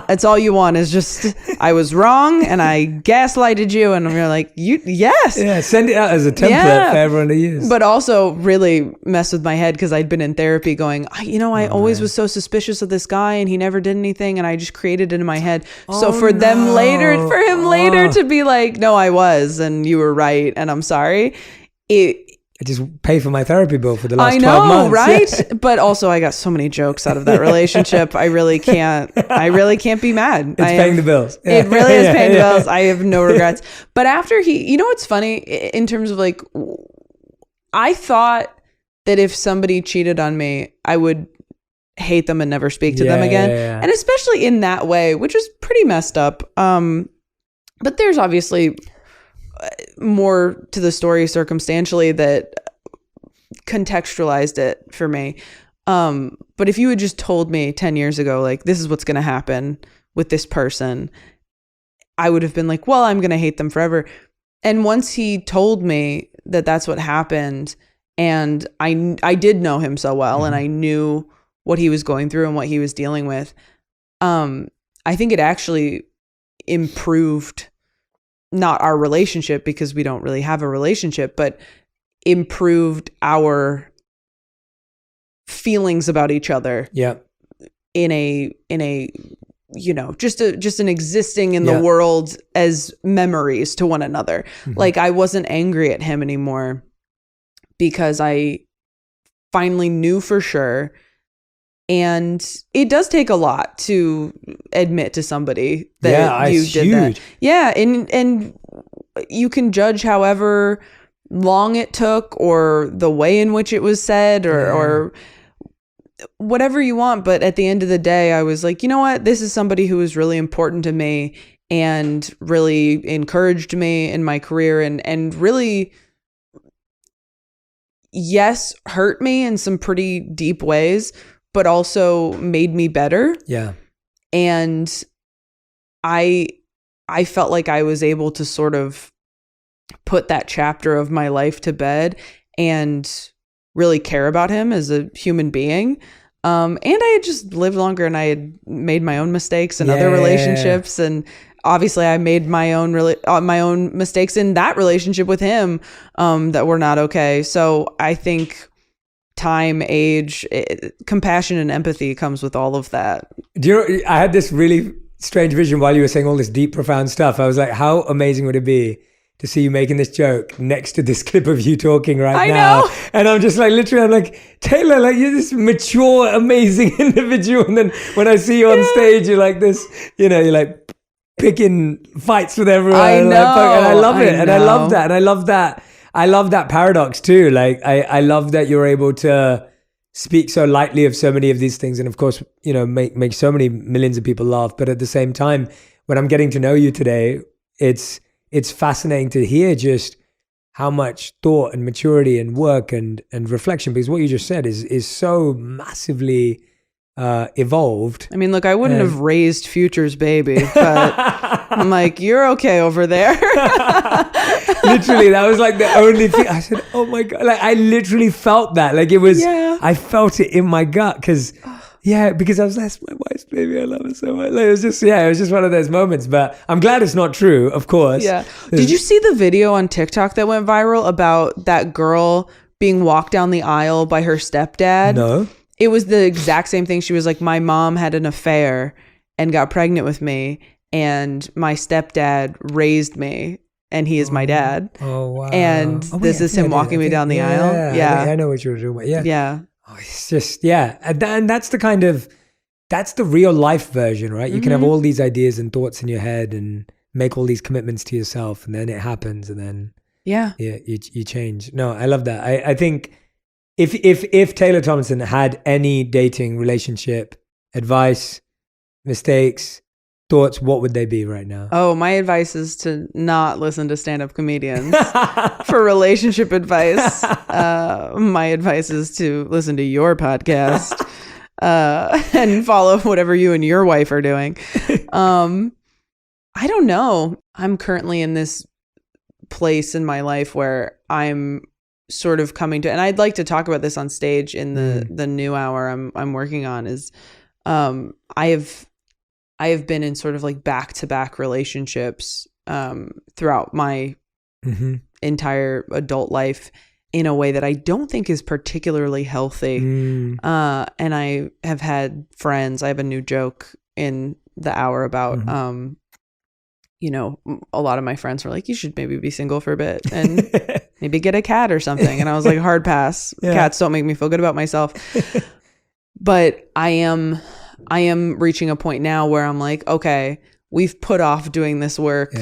That's all you want is just, I was wrong and I gaslighted you. And you're like, yes. Yeah, send it out as a template for everyone to use. But also really messed with my head because I'd been in therapy going, I always was so suspicious of this guy and he never did anything. And I just created it in my head. So for him later to be like, no, I was, and you were right, and I'm sorry. I just pay for my therapy bill for the last 12 months. Right? Yeah. But also I got so many jokes out of that relationship. I really can't be mad. It's paying the bills. It really is paying the bills. I have no regrets. But after what's funny in terms of like, I thought that if somebody cheated on me, I would hate them and never speak to them again. Yeah. And especially in that way, which is pretty messed up. But there's obviously more to the story circumstantially that contextualized it for me. But if you had just told me 10 years ago, like, this is what's going to happen with this person, I would have been like, well, I'm going to hate them forever. And once he told me that that's what happened, and I did know him so well, and I knew what he was going through and what he was dealing with, I think it actually improved not our relationship, because we don't really have a relationship, but improved our feelings about each other. Yeah. In a just an existing in the world as memories to one another. Like, I wasn't angry at him anymore because I finally knew for sure. And it does take a lot to admit to somebody that you did that. Yeah, and you can judge however long it took, or the way in which it was said, or whatever you want. But at the end of the day, I was like, you know what? This is somebody who was really important to me and really encouraged me in my career, and really, yes, hurt me in some pretty deep ways, but also made me better. Yeah. And I felt like I was able to sort of put that chapter of my life to bed and really care about him as a human being. And I had just lived longer, and I had made my own mistakes in other relationships. And obviously I made my own mistakes in that relationship with him, that were not okay. So I think time, age, compassion, and empathy comes with all of that. I had this really strange vision while you were saying all this deep, profound stuff. I was like, how amazing would it be to see you making this joke next to this clip of you talking right now? Know. And I'm just like, literally, I'm like, Taylor, like, you're this mature, amazing individual. And then when I see you on stage, you're like this, you're like picking fights with everyone. I know. And I love it. And I love that. And I love that. I love that paradox too. Like, I love that you're able to speak so lightly of so many of these things, and of course, make so many millions of people laugh. But at the same time, when I'm getting to know you today, it's fascinating to hear just how much thought and maturity and work and reflection, because what you just said is so massively evolved. I mean, look, I wouldn't have raised Future's baby, but I'm like, you're okay over there. Literally, that was like the only thing. I said, oh my God. Like, I literally felt that. Like, it was, I felt it in my gut, because Yeah, because I was like, that's my wife's baby. I love her so much. Like, it was just one of those moments. But I'm glad it's not true, of course. Yeah. Did you see the video on TikTok that went viral about that girl being walked down the aisle by her stepdad? No. It was the exact same thing. She was like, my mom had an affair and got pregnant with me, and my stepdad raised me, and he is my dad. Oh, wow. And this is him walking me down the aisle. Yeah. I know what you were doing. Yeah. Yeah. Oh, it's just, yeah. And that's that's the real life version, right? You can have all these ideas and thoughts in your head and make all these commitments to yourself, and then it happens, and then you change. No, I love that. I think if Taylor Tomlinson had any dating relationship advice, mistakes, thoughts, what would they be right now? Oh, my advice is to not listen to stand-up comedians for relationship advice. My advice is to listen to your podcast and follow whatever you and your wife are doing. I don't know. I'm currently in this place in my life where I'm sort of coming to, and I'd like to talk about this on stage in the new hour I'm working on, is I have been in sort of like back-to-back relationships throughout my entire adult life in a way that I don't think is particularly healthy. And I have had friends, I have a new joke in the hour about, a lot of my friends were like, you should maybe be single for a bit and maybe get a cat or something. And I was like, hard pass. Yeah. Cats don't make me feel good about myself. But I am reaching a point now where I'm like, okay, we've put off doing this work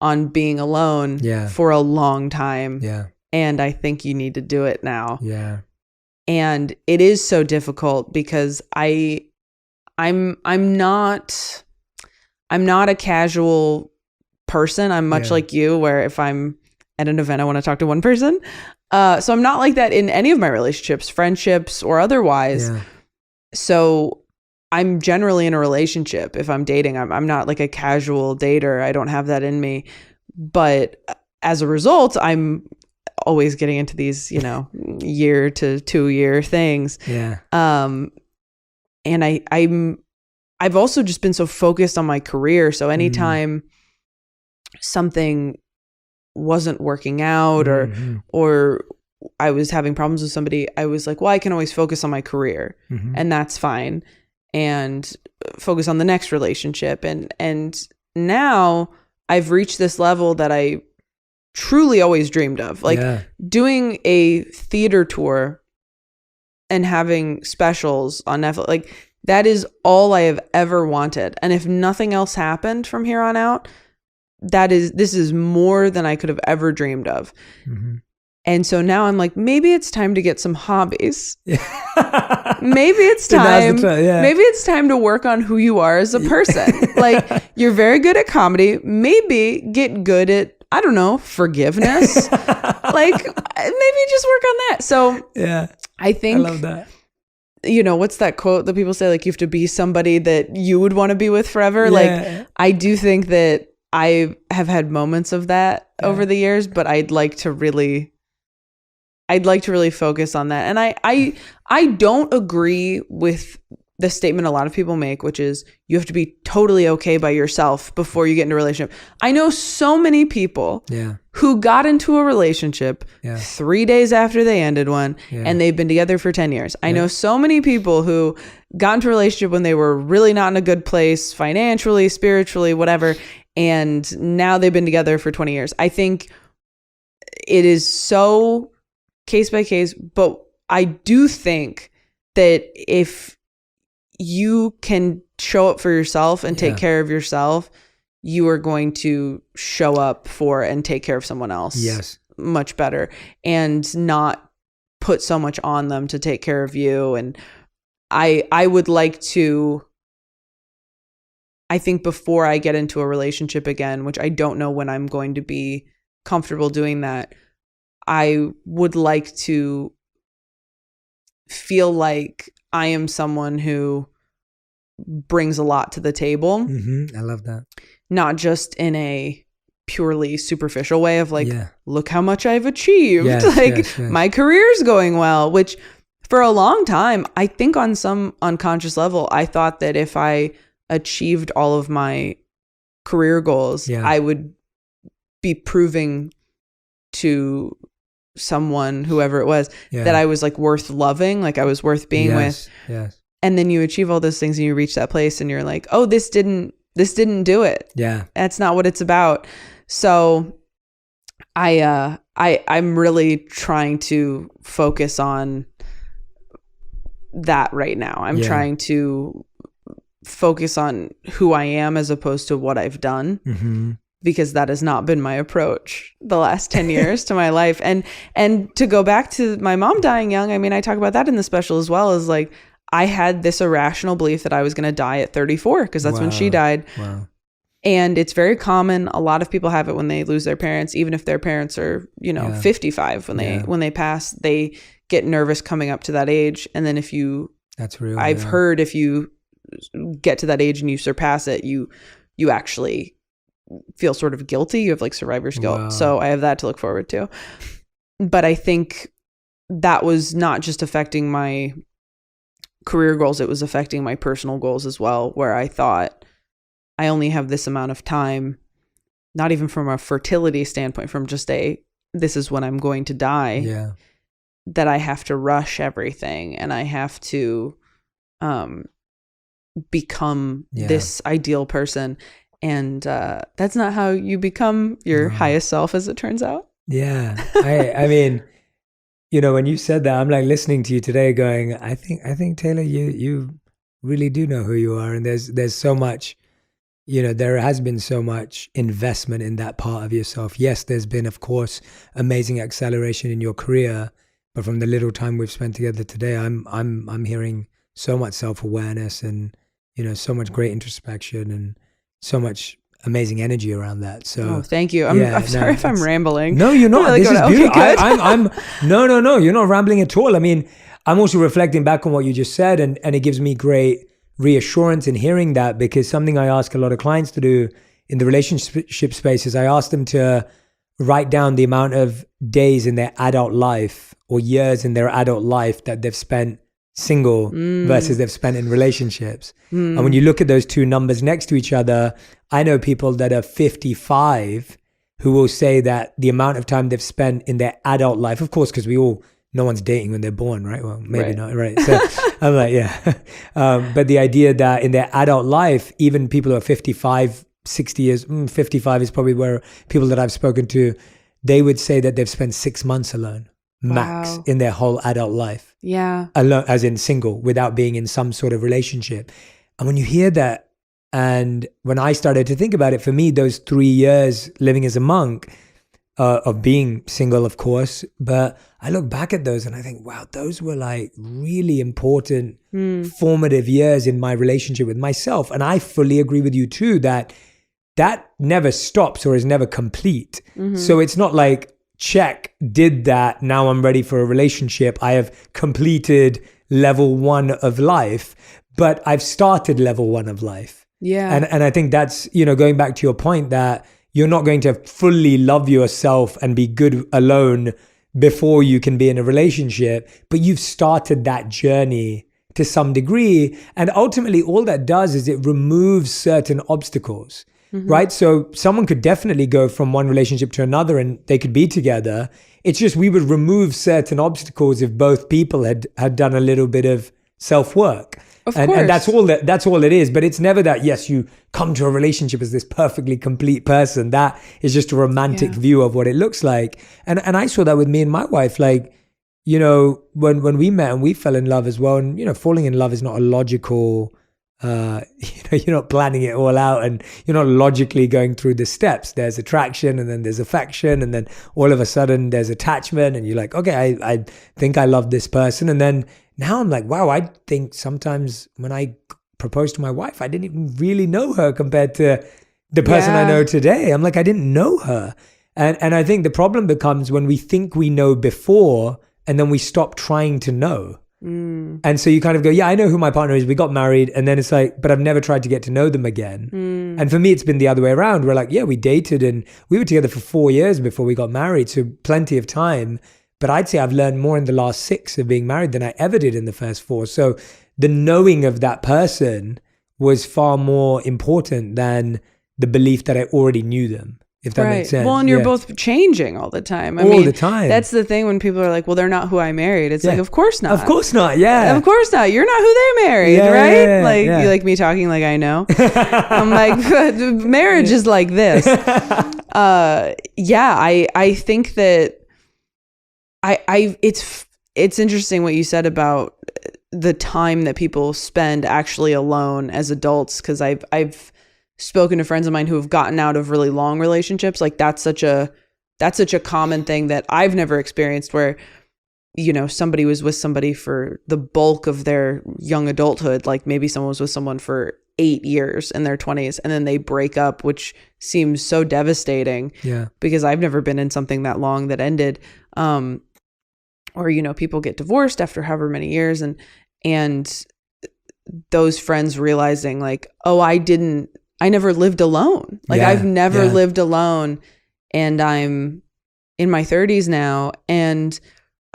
on being alone for a long time. Yeah. And I think you need to do it now. Yeah. And it is so difficult because I'm not a casual person. I'm much like you, where if I'm at an event, I want to talk to one person. So I'm not like that in any of my relationships, friendships or otherwise. Yeah. So I'm generally in a relationship. If I'm dating, I'm not like a casual dater. I don't have that in me. But as a result, I'm always getting into these, year to 2 year things. Yeah. And I've also just been so focused on my career. So anytime something wasn't working out or I was having problems with somebody, I was like, well, I can always focus on my career and that's fine, and focus on the next relationship. And now I've reached this level that I truly always dreamed of, like doing a theater tour and having specials on Netflix. Like, that is all I have ever wanted. And if nothing else happened from here on out, this is more than I could have ever dreamed of. And so now I'm like, maybe it's time to get some hobbies. Maybe it's time. Maybe it's time to work on who you are as a person. Like, you're very good at comedy. Maybe get good at, I don't know, forgiveness. Like, maybe just work on that. So I think, I love that. What's that quote that people say? Like, you have to be somebody that you would want to be with forever. Like, I do think that I have had moments of that over the years, but I'd like to really focus on that. And I don't agree with the statement a lot of people make, which is you have to be totally okay by yourself before you get into a relationship. I know so many people who got into a relationship 3 days after they ended one, and they've been together for 10 years. I know so many people who got into a relationship when they were really not in a good place financially, spiritually, whatever, and now they've been together for 20 years. I think it is so case by case, but I do think that if you can show up for yourself and take care of yourself, you are going to show up for and take care of someone else much better, and not put so much on them to take care of you. And I would like to, I think before I get into a relationship again, which I don't know when I'm going to be comfortable doing that, I would like to feel like I am someone who brings a lot to the table. I love that. Not just in a purely superficial way of like, look how much I've achieved. My career's going well, which For a long time, I think on some unconscious level, I thought that if I achieved all of my career goals, I would be proving to someone, whoever it was, that I was like worth loving, like I was worth being with. Yes. And then you achieve all those things and you reach that place and you're like, oh, this didn't do it. Yeah. That's not what it's about. So I'm really trying to focus on that right now. I'm trying to focus on who I am as opposed to what I've done, because that has not been my approach the last 10 years to my life. And to go back to my mom dying young, I mean, I talk about that in the special as well, as like, I had this irrational belief that I was going to die at 34 because that's when she died. Wow. And it's very common. A lot of people have it when they lose their parents, even if their parents are, 55 when they pass, they get nervous coming up to that age. And then that's real. I've heard if you get to that age and you surpass it, you actually feel sort of guilty. You have like survivor's guilt. Wow. So I have that to look forward to. But I think that was not just affecting my career goals, it was affecting my personal goals as well, where I thought I only have this amount of time, not even from a fertility standpoint, from just this is when I'm going to die, that I have to rush everything and I have to become this ideal person. And that's not how you become your highest self, as it turns out. Yeah. I mean, when you said that, I'm like listening to you today going, I think Taylor, you really do know who you are. And there's so much, there has been so much investment in that part of yourself. Yes, there's been, of course, amazing acceleration in your career, but from the little time we've spent together today, I'm hearing so much self-awareness and, so much great introspection and so much amazing energy around that. So thank you. I'm sorry if I'm rambling. No, you're not. This is beautiful. Okay, I'm no, you're not rambling at all. I mean, I'm also reflecting back on what you just said, and it gives me great reassurance in hearing that, because something I ask a lot of clients to do in the relationship space is I ask them to write down the amount of days in their adult life or years in their adult life that they've spent single versus they've spent in relationships. And when you look at those two numbers next to each other, I know people that are 55 who will say that the amount of time they've spent in their adult life, of course, because no one's dating when they're born, right? Well, maybe not, right? So I'm like, but the idea that in their adult life, even people who are 55, 60 years, 55 is probably where people that I've spoken to, they would say that they've spent 6 months alone. Max in their whole adult life. Yeah. Alone, as in single, without being in some sort of relationship. And when you hear that, and when I started to think about it, for me, those 3 years living as a monk, of being single, of course, but I look back at those and I think, wow, those were like really important, formative years in my relationship with myself. And I fully agree with you too, that never stops or is never complete. So it's not like, check, did that, now I'm ready for a relationship, I have completed level 1 of life, but I've started level 1 of life. And I think that's, going back to your point that you're not going to fully love yourself and be good alone before you can be in a relationship, but you've started that journey to some degree. And ultimately all that does is it removes certain obstacles. Right? So someone could definitely go from one relationship to another and they could be together. It's just we would remove certain obstacles if both people had done a little bit of self-work. And that's all it is. But it's never that, yes, you come to a relationship as this perfectly complete person. That is just a romantic view of what it looks like. And I saw that with me and my wife, like, when we met and we fell in love as well. And, falling in love is not a logical, you're not planning it all out and you're not logically going through the steps. There's attraction and then there's affection and then all of a sudden there's attachment and you're like, okay, I think I love this person. And then now I'm like, wow, I think sometimes when I proposed to my wife, I didn't even really know her compared to the person I know today. I'm like, I didn't know her. And I think the problem becomes when we think we know before and then we stop trying to know. And so you kind of go, yeah, I know who my partner is. We got married. And then it's like, but I've never tried to get to know them again. And for me, it's been the other way around. We're like, yeah, we dated and we were together for 4 years before we got married. So plenty of time. But I'd say I've learned more in the last 6 of being married than I ever did in the first 4. So the knowing of that person was far more important than the belief that I already knew them, if that makes sense. Well, and you're both changing all the time. All the time. That's the thing when people are like, well, they're not who I married. It's like, of course not. Of course not, yeah. Of course not. You're not who they married, right? You like me talking like I know. I'm like, marriage is like this. I think that it's interesting what you said about the time that people spend actually alone as adults, because I've spoken to friends of mine who have gotten out of really long relationships. Like that's such a common thing that I've never experienced, where somebody was with somebody for the bulk of their young adulthood. Like maybe someone was with someone for 8 years in their 20s and then they break up, which seems so devastating. Yeah, because I've never been in something that long that ended. Or people get divorced after however many years, and those friends realizing like, oh, I never lived alone. Like I've never lived alone, and I'm in my 30s now, and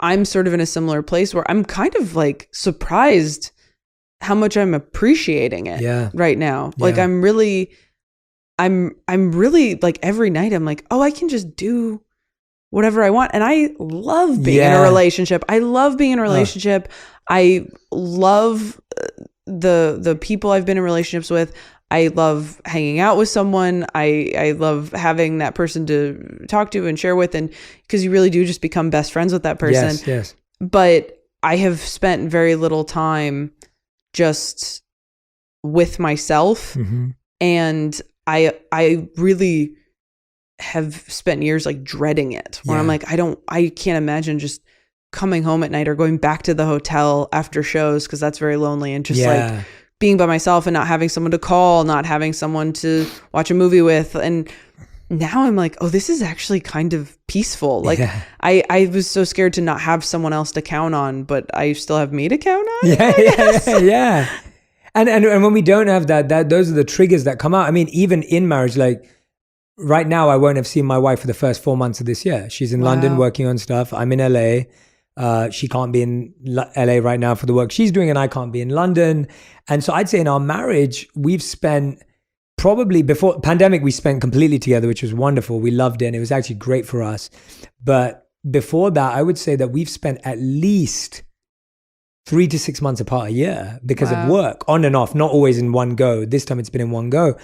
I'm sort of in a similar place where I'm kind of like surprised how much I'm appreciating it right now. Like I'm really like every night I'm like, oh, I can just do whatever I want. And I love being in a relationship. I love being in a relationship. I love the people I've been in relationships with. I love hanging out with someone. I love having that person to talk to and share with, and because you really do just become best friends with that person. Yes. But I have spent very little time just with myself, and I really have spent years like dreading it, where I'm like, I can't imagine just coming home at night or going back to the hotel after shows, because that's very lonely, and just like being by myself and not having someone to call, not having someone to watch a movie with. And now I'm like, oh, this is actually kind of peaceful. Like I was so scared to not have someone else to count on, but I still have me to count on. Yeah. And when we don't have that those are the triggers that come out. I mean, even in marriage, like right now, I won't have seen my wife for the first 4 months of this year. She's in London working on stuff. I'm in LA. She can't be in LA right now for the work she's doing, and I can't be in London. And so I'd say in our marriage, we've spent probably before pandemic, we spent completely together, which was wonderful. We loved it, and it was actually great for us. But before that, I would say that we've spent at least 3 to 6 months apart a year because of work, on and off, not always in one go. This time it's been in one go.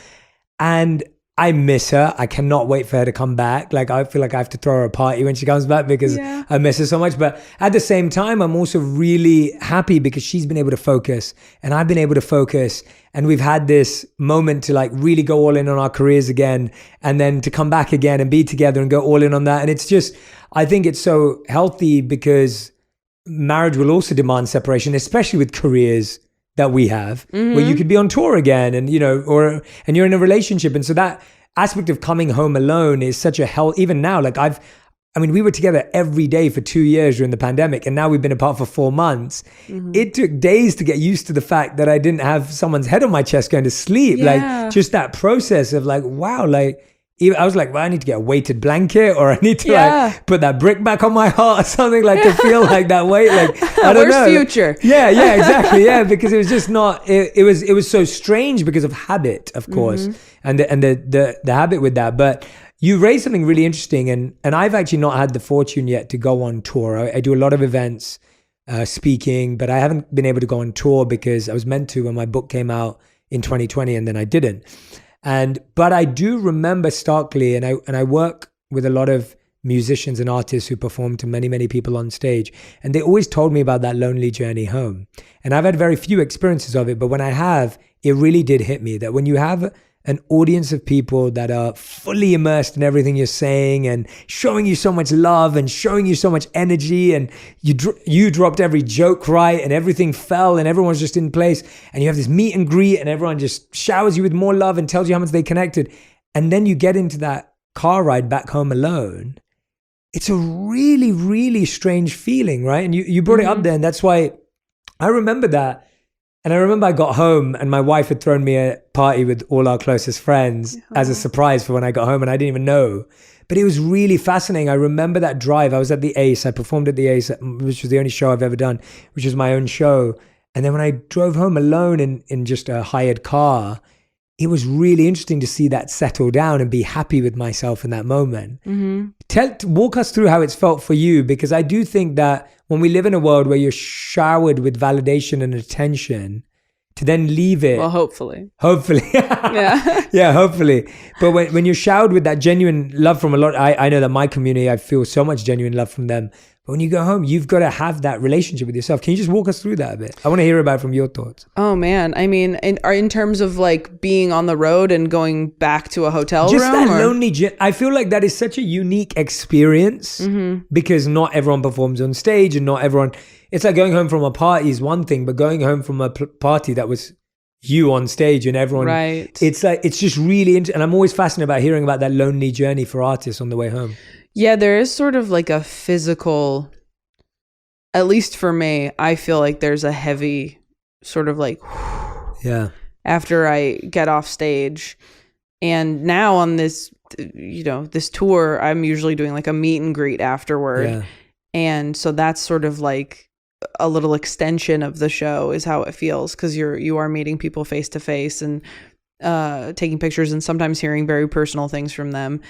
And I miss her. I cannot wait for her to come back. Like, I feel like I have to throw her a party when she comes back because I miss her so much. But at the same time, I'm also really happy because she's been able to focus and I've been able to focus. And we've had this moment to like really go all in on our careers again, and then to come back again and be together and go all in on that. And it's just, I think it's so healthy because marriage will also demand separation, especially with careers that we have, where you could be on tour again and, you know, and you're in a relationship. And so that aspect of coming home alone is such a hell. Even now, like we were together every day for 2 years during the pandemic, and now we've been apart for 4 months. It took days to get used to the fact that I didn't have someone's head on my chest going to sleep. Like just that process of like, wow, like, I was like, well, I need to get a weighted blanket, or I need to like put that brick back on my heart or something, like to feel like that weight. Like, I don't know. Where's future? Yeah, exactly. Yeah, because it was just not, it was so strange because of habit, of course, and the habit with that. But you raised something really interesting, and I've actually not had the fortune yet to go on tour. I do a lot of events, speaking, but I haven't been able to go on tour because I was meant to when my book came out in 2020, and then I didn't. But I do remember starkly, and I work with a lot of musicians and artists who perform to many, many people on stage. And they always told me about that lonely journey home. And I've had very few experiences of it, but when I have, it really did hit me that when you have an audience of people that are fully immersed in everything you're saying and showing you so much love and showing you so much energy, and you dropped every joke right and everything fell and everyone's just in place, and you have this meet and greet and everyone just showers you with more love and tells you how much they connected, and then you get into that car ride back home alone. It's a really, really strange feeling, right? And you brought it up there, and that's why I remember that. And I remember I got home and my wife had thrown me a party with all our closest friends as a surprise for when I got home, and I didn't even know. But it was really fascinating. I remember that drive. I was at the Ace. I performed at the Ace, which was the only show I've ever done, which was my own show. And then when I drove home alone in just a hired car, it was really interesting to see that settle down and be happy with myself in that moment. Walk us through how it's felt for you, because I do think that when we live in a world where you're showered with validation and attention, to then leave it. Well, hopefully. Yeah. Yeah, hopefully. But when you're showered with that genuine love from a lot, I know that my community, I feel so much genuine love from them. But when you go home, you've got to have that relationship with yourself. Can you just walk us through that a bit? I want to hear about it from your thoughts. Oh, man. I mean, in terms of like being on the road and going back to a hotel just room? Just that lonely, I feel like that is such a unique experience because not everyone performs on stage and not everyone, it's like going home from a party is one thing, but going home from a party that was you on stage and everyone, right. It's like, it's just really, and I'm always fascinated about hearing about that lonely journey for artists on the way home. Yeah, there is sort of like a physical, at least for me, I feel like there's a heavy sort of like, yeah, after I get off stage. And now on this, this tour, I'm usually doing like a meet and greet afterward. Yeah. And so that's sort of like a little extension of the show is how it feels, because you are meeting people face to face and taking pictures and sometimes hearing very personal things from them.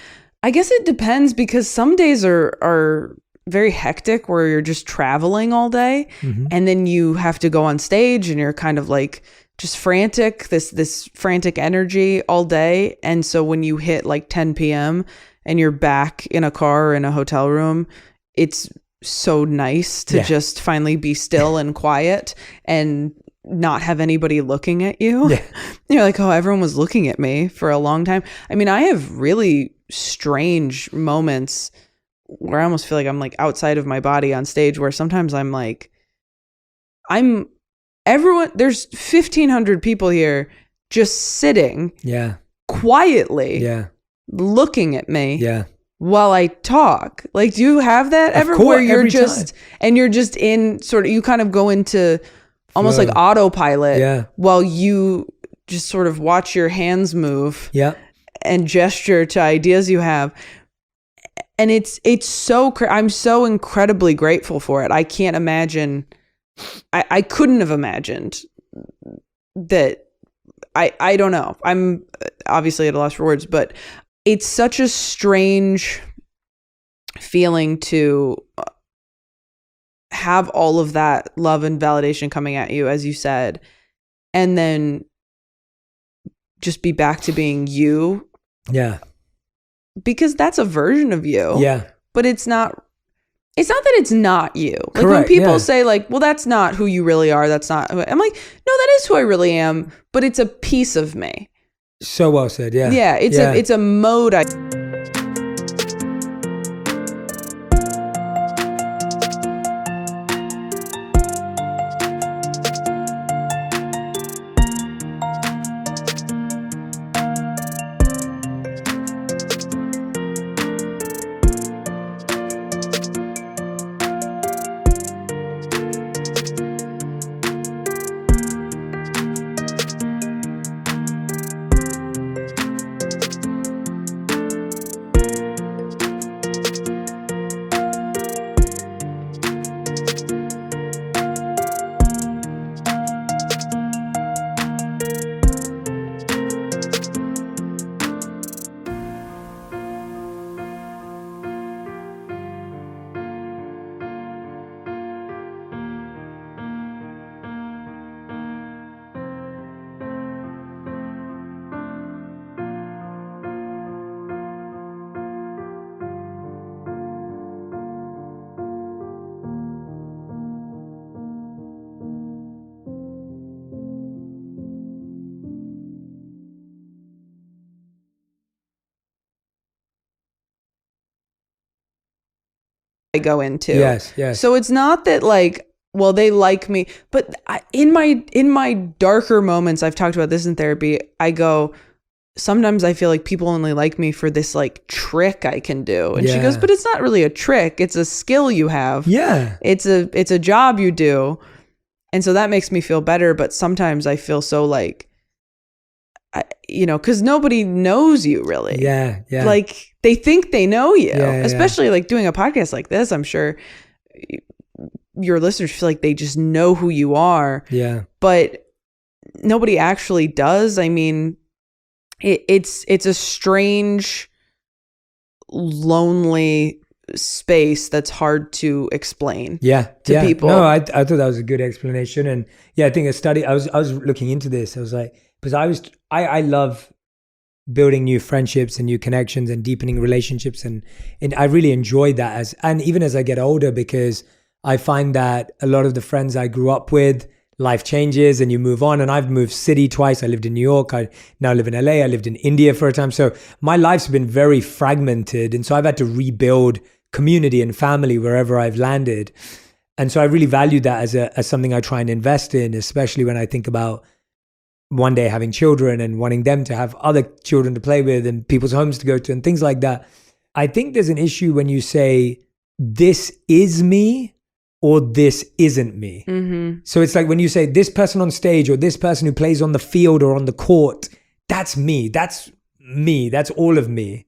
I guess it depends, because some days are very hectic where you're just traveling all day and then you have to go on stage and you're kind of like just frantic, this frantic energy all day. And so when you hit like 10 p.m. and you're back in a car or in a hotel room, it's so nice to just finally be still and quiet and not have anybody looking at you. Yeah. You're like, oh, everyone was looking at me for a long time. I mean, I have really strange moments where I almost feel like I'm like outside of my body on stage, where sometimes I'm like, there's 1,500 people here just sitting quietly looking at me while I talk. Like, do you have that ever where you're just time. And you're just in sort of, you kind of go into almost like autopilot while you just sort of watch your hands move and gesture to ideas you have. And it's so, I'm so incredibly grateful for it. I can't imagine, I couldn't have imagined that. I don't know. I'm obviously at a loss for words, but it's such a strange feeling to have all of that love and validation coming at you, as you said, and then just be back to being you. Yeah. Because that's a version of you. Yeah. But it's not that it's not you. Like, correct, when people say like, well, that's not who you really are. That's not, I'm like, no, that is who I really am, but it's a piece of me. So well said. Yeah. Yeah. It's a mode. Go into. Yes. So it's not that like, well, they like me, but in my darker moments, I've talked about this in therapy, I go, sometimes I feel like people only like me for this like trick I can do. And she goes, but it's not really a trick. It's a skill you have. Yeah. It's a job you do. And so that makes me feel better. But sometimes I feel so like, because nobody knows you really. Yeah. Like they think they know you, Yeah. especially like doing a podcast like this. I'm sure your listeners feel like they just know who you are. Yeah. But nobody actually does. I mean, it's a strange, lonely space that's hard to explain to people. No, I thought that was a good explanation. And I think I was looking into this. I was like, because I love building new friendships and new connections and deepening relationships. And I really enjoyed that and even as I get older, because I find that a lot of the friends I grew up with, life changes and you move on. And I've moved city twice. I lived in New York. I now live in LA. I lived in India for a time. So my life's been very fragmented. And so I've had to rebuild community and family wherever I've landed. And so I really value that as something I try and invest in, especially when I think about one day having children and wanting them to have other children to play with and people's homes to go to and things like that. I think there's an issue when you say, this is me or this isn't me. Mm-hmm. So it's like when you say this person on stage or this person who plays on the field or on the court, that's me. That's me. That's all of me.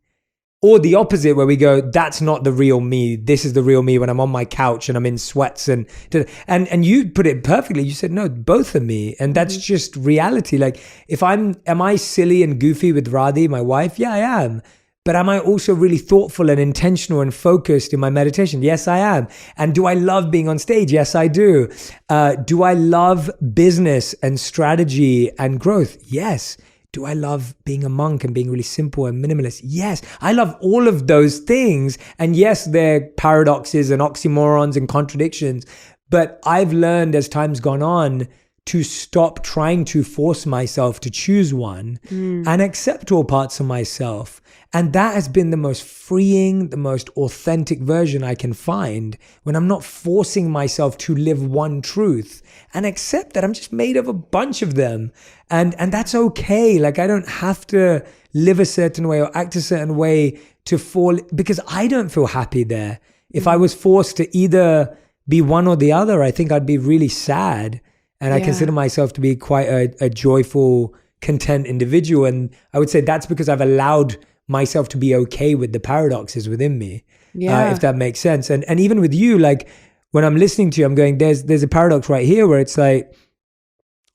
Or the opposite, where we go, that's not the real me. This is the real me when I'm on my couch and I'm in sweats and you put it perfectly. You said, no, both are me. And that's just reality. Like am I silly and goofy with Radhi, my wife? Yeah, I am. But am I also really thoughtful and intentional and focused in my meditation? Yes, I am. And do I love being on stage? Yes, I do. Do I love business and strategy and growth? Yes. Do I love being a monk and being really simple and minimalist? Yes, I love all of those things. And yes, they're paradoxes and oxymorons and contradictions. But I've learned as time's gone on to stop trying to force myself to choose one and accept all parts of myself. And that has been the most freeing, the most authentic version I can find when I'm not forcing myself to live one truth and accept that I'm just made of a bunch of them. And that's okay. Like I don't have to live a certain way or act a certain way to fall, because I don't feel happy there. If I was forced to either be one or the other, I think I'd be really sad. And I consider myself to be quite a joyful, content individual. And I would say that's because I've allowed myself to be okay with the paradoxes within me, if that makes sense. And even with you, like when I'm listening to you, I'm going, there's a paradox right here where it's like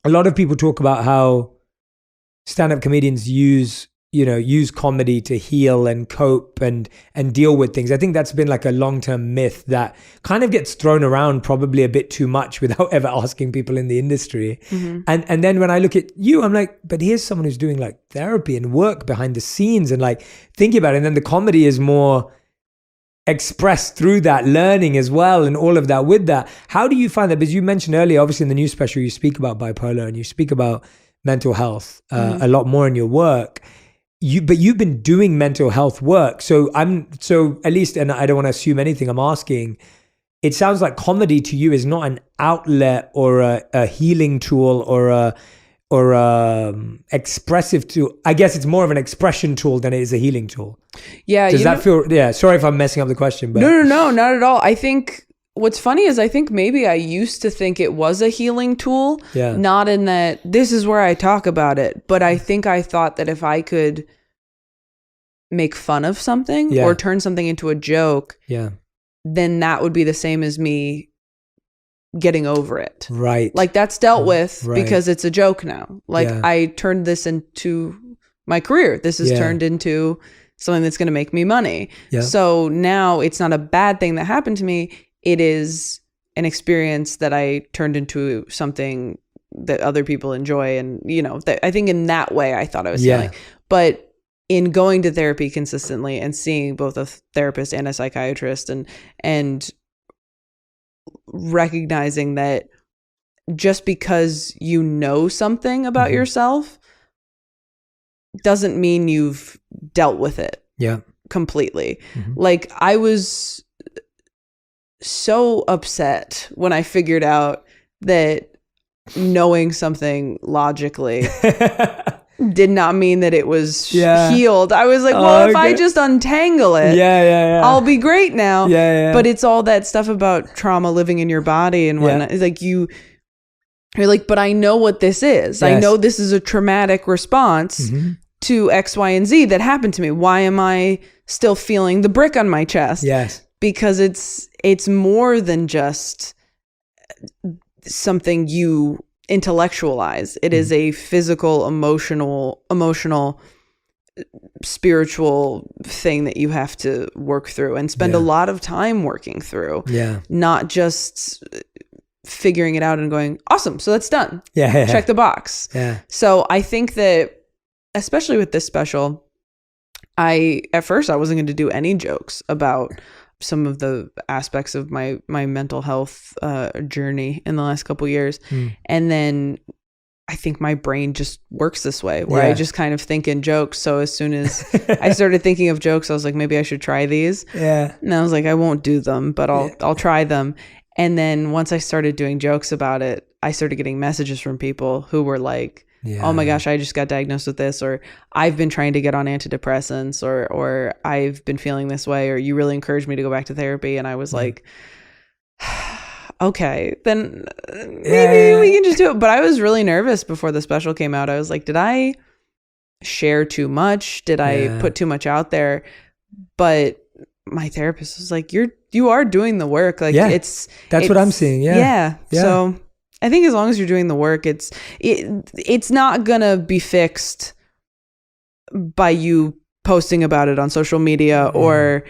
a lot of people talk about how stand-up comedians use comedy to heal and cope and deal with things. I think that's been like a long-term myth that kind of gets thrown around probably a bit too much without ever asking people in the industry. Mm-hmm. And then when I look at you, I'm like, but here's someone who's doing like therapy and work behind the scenes and like thinking about it. And then the comedy is more expressed through that learning as well and all of that with that. How do you find that? Because you mentioned earlier, obviously in the new special, you speak about bipolar and you speak about mental health a lot more in your work. But you've been doing mental health work. So at least, and I don't want to assume anything, I'm asking, it sounds like comedy to you is not an outlet or a healing tool or a expressive tool. I guess it's more of an expression tool than it is a healing tool. Yeah. Does that feel, sorry if I'm messing up the question. But No, not at all. I think what's funny is I think maybe I used to think it was a healing tool, not in that this is where I talk about it, but I think I thought that if I could make fun of something or turn something into a joke, then that would be the same as me getting over it. Right. Like that's dealt with because it's a joke now. Like I turned this into my career. This is turned into something that's going to make me money. Yeah. So now it's not a bad thing that happened to me. It is an experience that I turned into something that other people enjoy. And, I think in that way, I thought I was healing. But in going to therapy consistently and seeing both a therapist and a psychiatrist and recognizing that just because you know something about yourself doesn't mean you've dealt with it completely. Mm-hmm. Like I was so upset when I figured out that knowing something logically did not mean that it was healed. I was like, well, if I just untangle it, I'll be great now. But it's all that stuff about trauma living in your body and whatnot. It's like You're like, but I know what this is. I know this is a traumatic response to X, Y, and Z that happened to me. Why am I still feeling the brick on my chest? Yes. Because it's more than just something you intellectualize. It is a physical, emotional, spiritual thing that you have to work through and spend a lot of time working through. Yeah. Not just figuring it out and going, awesome, so that's done. Yeah. Check the box. Yeah. So I think that, especially with this special, at first I wasn't going to do any jokes about some of the aspects of my mental health journey in the last couple years. And then I think my brain just works this way where I just kind of think in jokes. So as soon as I started thinking of jokes, I was like, maybe I should try these. Yeah. And I was like, I won't do them, but I'll try them. And then once I started doing jokes about it, I started getting messages from people who were like, oh my gosh, I just got diagnosed with this, or I've been trying to get on antidepressants, or I've been feeling this way, or you really encouraged me to go back to therapy. And I was like, okay, then maybe we can just do it. But I was really nervous before the special came out. I was like, did I share too much? Did I put too much out there? But my therapist was like, you are doing the work. Like that's what I'm seeing. Yeah. So I think as long as you're doing the work, it's not gonna be fixed by you posting about it on social media or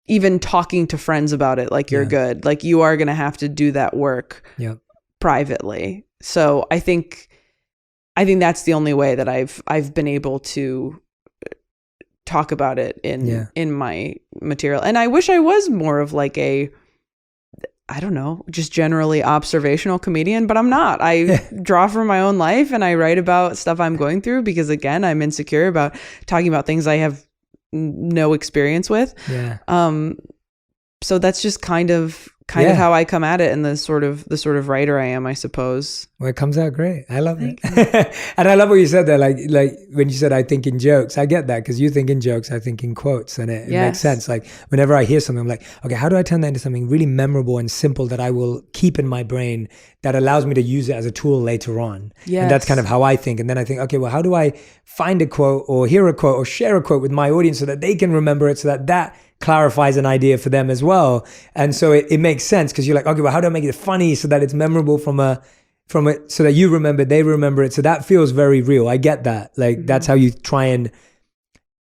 even talking to friends about it like you're good. Like you are gonna have to do that work privately. So I think that's the only way that I've been able to talk about it in my material. And I wish I was more of like I don't know, just generally observational comedian, but I'm not. I draw from my own life and I write about stuff I'm going through because, again, I'm insecure about talking about things I have no experience with. Yeah. So that's just kind of how I come at it, and the sort of writer I am, I suppose. Well, it comes out great. I love it. And I love what you said there. Like when you said, I think in jokes, I get that, because you think in jokes, I think in quotes, and it makes sense. Like whenever I hear something, I'm like, okay, how do I turn that into something really memorable and simple that I will keep in my brain that allows me to use it as a tool later on? Yes. And that's kind of how I think. And then I think, okay, well, how do I find a quote or hear a quote or share a quote with my audience so that they can remember it, so that clarifies an idea for them as well. And so it makes sense, because you're like, okay, well, how do I make it funny so that it's memorable from it, so that you remember, they remember it. So that feels very real. I get that. Like that's how you try and,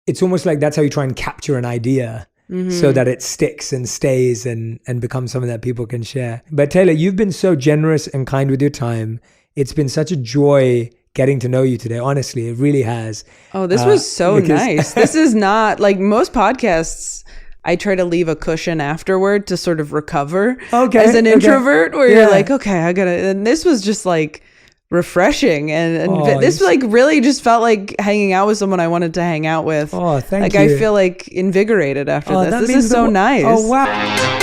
it's almost like that's how you try and capture an idea so that it sticks and stays and becomes something that people can share. But Taylor, you've been so generous and kind with your time. It's been such a joy getting to know you today. Honestly, it really has. Oh, this was so nice. This is not like most podcasts. I try to leave a cushion afterward to sort of recover as an introvert, where you're like, okay, I gotta, and this was just like refreshing. And this like really just felt like hanging out with someone I wanted to hang out with. Oh, thank you. Like I feel like invigorated after this. This is so nice. Oh, wow.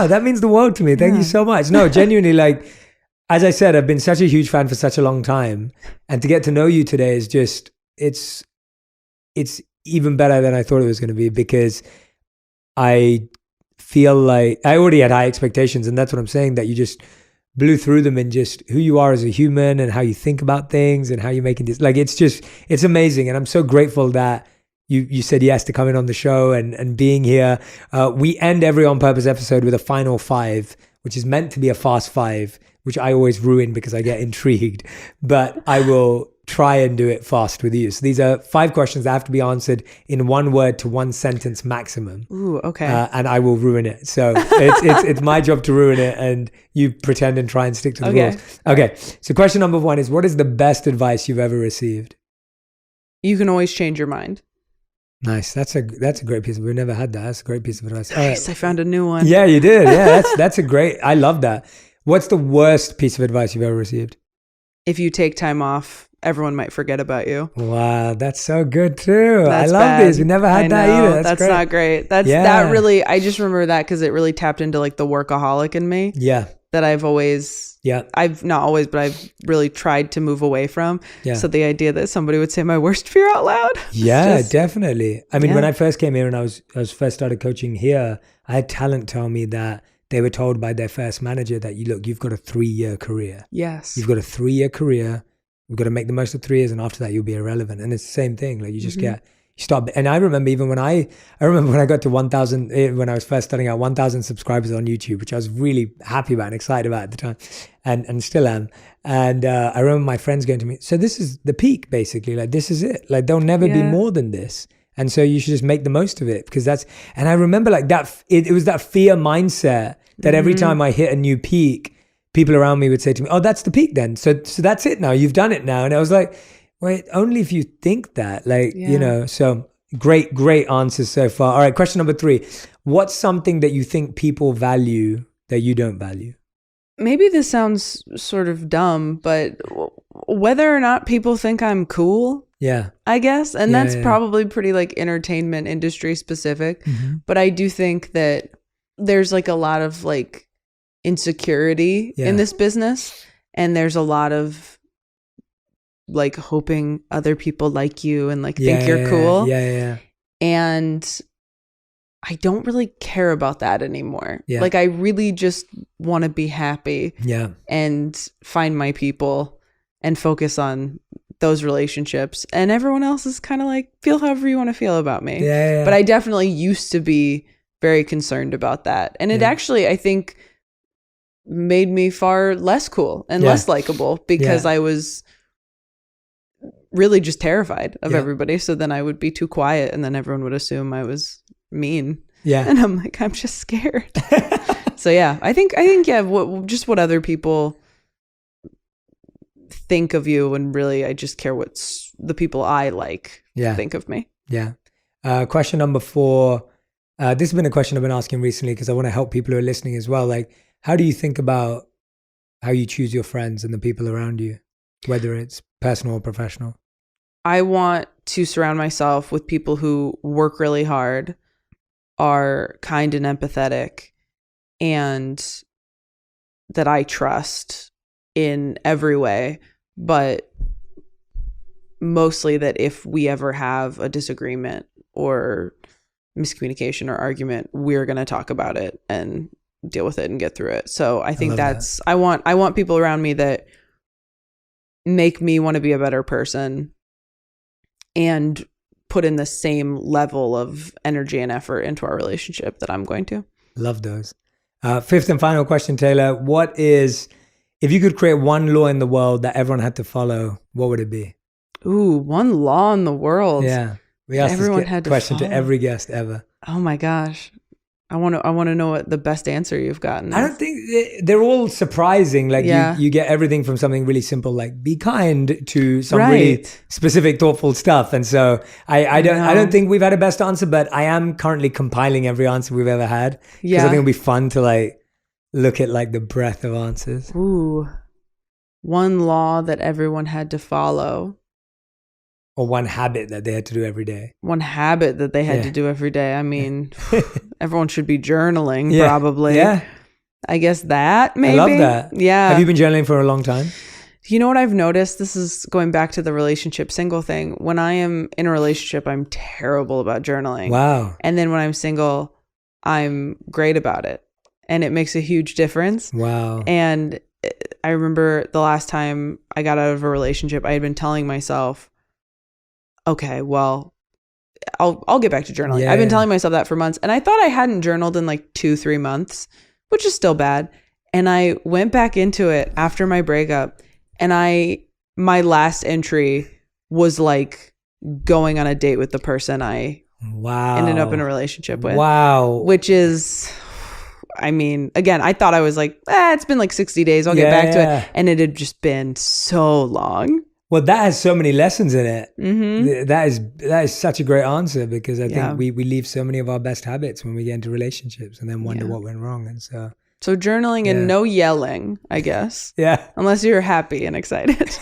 That means the world to me. Thank you so much. No, genuinely, like, as I said, I've been such a huge fan for such a long time. And to get to know you today is just, it's even better than I thought it was going to be, because I feel like I already had high expectations. And that's what I'm saying, that you just blew through them in just who you are as a human and how you think about things and how you're making this. Like, it's amazing. And I'm so grateful that you said yes to coming on the show and being here. We end every On Purpose episode with a final 5, which is meant to be a fast 5, which I always ruin because I get intrigued, but I will try and do it fast with you. So these are 5 questions that have to be answered in 1 word to 1 sentence maximum. Ooh, okay. And I will ruin it. So it's my job to ruin it, and you pretend and try and stick to the rules. Okay. So question number 1 is, what is the best advice you've ever received? You can always change your mind. Nice. That's a great piece. We've never had that. That's a great piece of advice. Nice. I found a new one. Yeah, you did. Yeah, that's a great. I love that. What's the worst piece of advice you've ever received? If you take time off, everyone might forget about you. Wow, that's so good too. That's I love bad. this. We never had that either. That's great. not great. That really, I just remember that because it really tapped into like the workaholic in me. Yeah. That I've not always, but I've really tried to move away from. Yeah. So the idea that somebody would say my worst fear out loud. Yeah, definitely. I mean, when I first came here and I was first started coaching here, I had talent tell me that they were told by their first manager that you've got a 3-year career. Yes. You've got a 3-year career. You've got to make the most of 3 years, and after that you'll be irrelevant. And it's the same thing. Like you just you start. And I remember even when I got to 1,000, when I was first starting out, 1,000 subscribers on YouTube, which I was really happy about and excited about at the time, and still am. And I remember my friends going to me, so this is the peak basically. Like this is it. Like there'll never be more than this. And so you should just make the most of it, because and I remember like that, it was that fear mindset that every time I hit a new peak, people around me would say to me, oh, that's the peak then. So that's it now. You've done it now. And I was like, wait, only if you think that, so great answers so far. All right. Question number 3. What's something that you think people value that you don't value? Maybe this sounds sort of dumb, but whether or not people think I'm cool. Yeah. I guess. And that's probably pretty like entertainment industry specific. But I do think that there's like a lot of like insecurity in this business. And there's a lot of like hoping other people like you and like think you're cool. Yeah. And I don't really care about that anymore. Yeah. Like I really just want to be happy. Yeah. And find my people and focus on those relationships, and everyone else is kind of like, feel however you want to feel about me. Yeah. But I definitely used to be very concerned about that. And it actually, I think, made me far less cool and less likable, because I was really just terrified of everybody. So then I would be too quiet, and then everyone would assume I was mean. Yeah. And I'm like, I'm just scared. So yeah, I think just what other people think of you, and really I just care what the people I like think of me. Yeah. Question number 4. This has been a question I've been asking recently because I want to help people who are listening as well. Like, how do you think about how you choose your friends and the people around you, whether it's personal or professional? I want to surround myself with people who work really hard, are kind and empathetic, and that I trust in every way, but mostly that if we ever have a disagreement or miscommunication or argument, we're going to talk about it and deal with it and get through it. So I think I want people around me that make me want to be a better person and put in the same level of energy and effort into our relationship that I'm going to. Love those. 5th and final question, Taylor. If you could create one law in the world that everyone had to follow, what would it be? Ooh, one law in the world. Yeah. We asked this question to every guest ever. Oh my gosh. I want to know what the best answer you've gotten is. I don't think they're all surprising. Like you get everything from something really simple, like be kind, to some really specific, thoughtful stuff. And so I don't think we've had a best answer, but I am currently compiling every answer we've ever had. Because I think it'll be fun to like look at like the breadth of answers. Ooh, one law that everyone had to follow. Or one habit that they had to do every day. One habit that they had to do every day. I mean, everyone should be journaling, probably. Yeah. I guess that, maybe. I love that. Yeah. Have you been journaling for a long time? You know what I've noticed? This is going back to the relationship single thing. When I am in a relationship, I'm terrible about journaling. Wow. And then when I'm single, I'm great about it. And it makes a huge difference. Wow. And I remember the last time I got out of a relationship, I had been telling myself, okay, well, I'll get back to journaling. Yeah, I've been yeah. telling myself that for months, and I thought I hadn't journaled in like 2-3 months, which is still bad. And I went back into it after my breakup, and my last entry was like going on a date with the person I ended up in a relationship with. Wow. Which is, I mean, again, I thought I was like, it's been like 60 days. I'll get back to it. And it had just been so long. Well, that has so many lessons in it. Mm-hmm. That is such a great answer, because I think we leave so many of our best habits when we get into relationships and then wonder what went wrong. And so journaling and no yelling, I guess. Yeah. Unless you're happy and excited.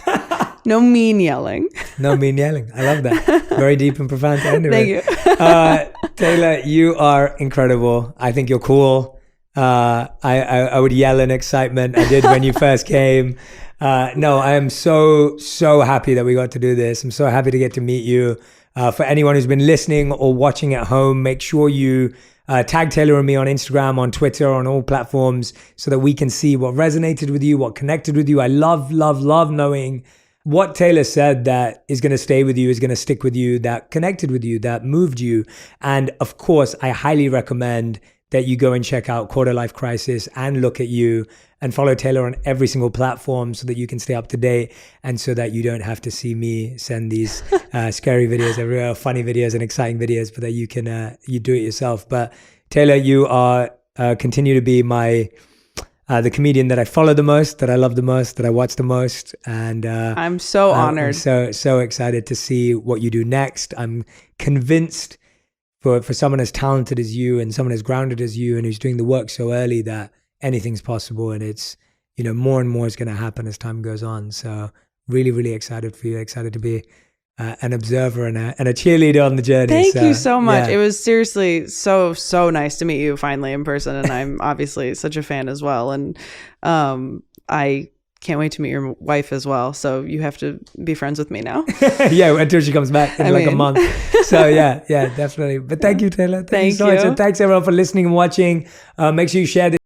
No mean yelling. No mean yelling. I love that. Very deep and profound to end it Thank you. Taylor, you are incredible. I think you're cool. I would yell in excitement. I did when you first came. No, I am so happy that we got to do this. I'm so happy to get to meet you. For anyone who's been listening or watching at home, make sure you tag Taylor and me on Instagram, on Twitter, on all platforms, so that we can see what resonated with you, what connected with you. I love knowing what Taylor said that is going to stay with you, is going to stick with you, that connected with you, that moved you. And of course, I highly recommend that you go and check out Quarter Life Crisis and Look at You, and follow Taylor on every single platform so that you can stay up to date, and so that you don't have to see me send these scary videos everywhere, funny videos and exciting videos, but that you can you do it yourself. But Taylor, you are continue to be my the comedian that I follow the most, that I love the most, that I watch the most. And I'm so honored. I'm so excited to see what you do next. I'm convinced for someone as talented as you and someone as grounded as you and who's doing the work so early, that anything's possible. And it's, more and more is going to happen as time goes on. So really excited for you. Excited to be an observer and a cheerleader on the journey. Thank you so much. Yeah. It was seriously so nice to meet you finally in person. And I'm obviously such a fan as well. And I can't wait to meet your wife as well. So you have to be friends with me now. Yeah, until she comes back in a month. So yeah, definitely. But thank you, Taylor. Thank you so much. And thanks everyone for listening and watching. Make sure you share this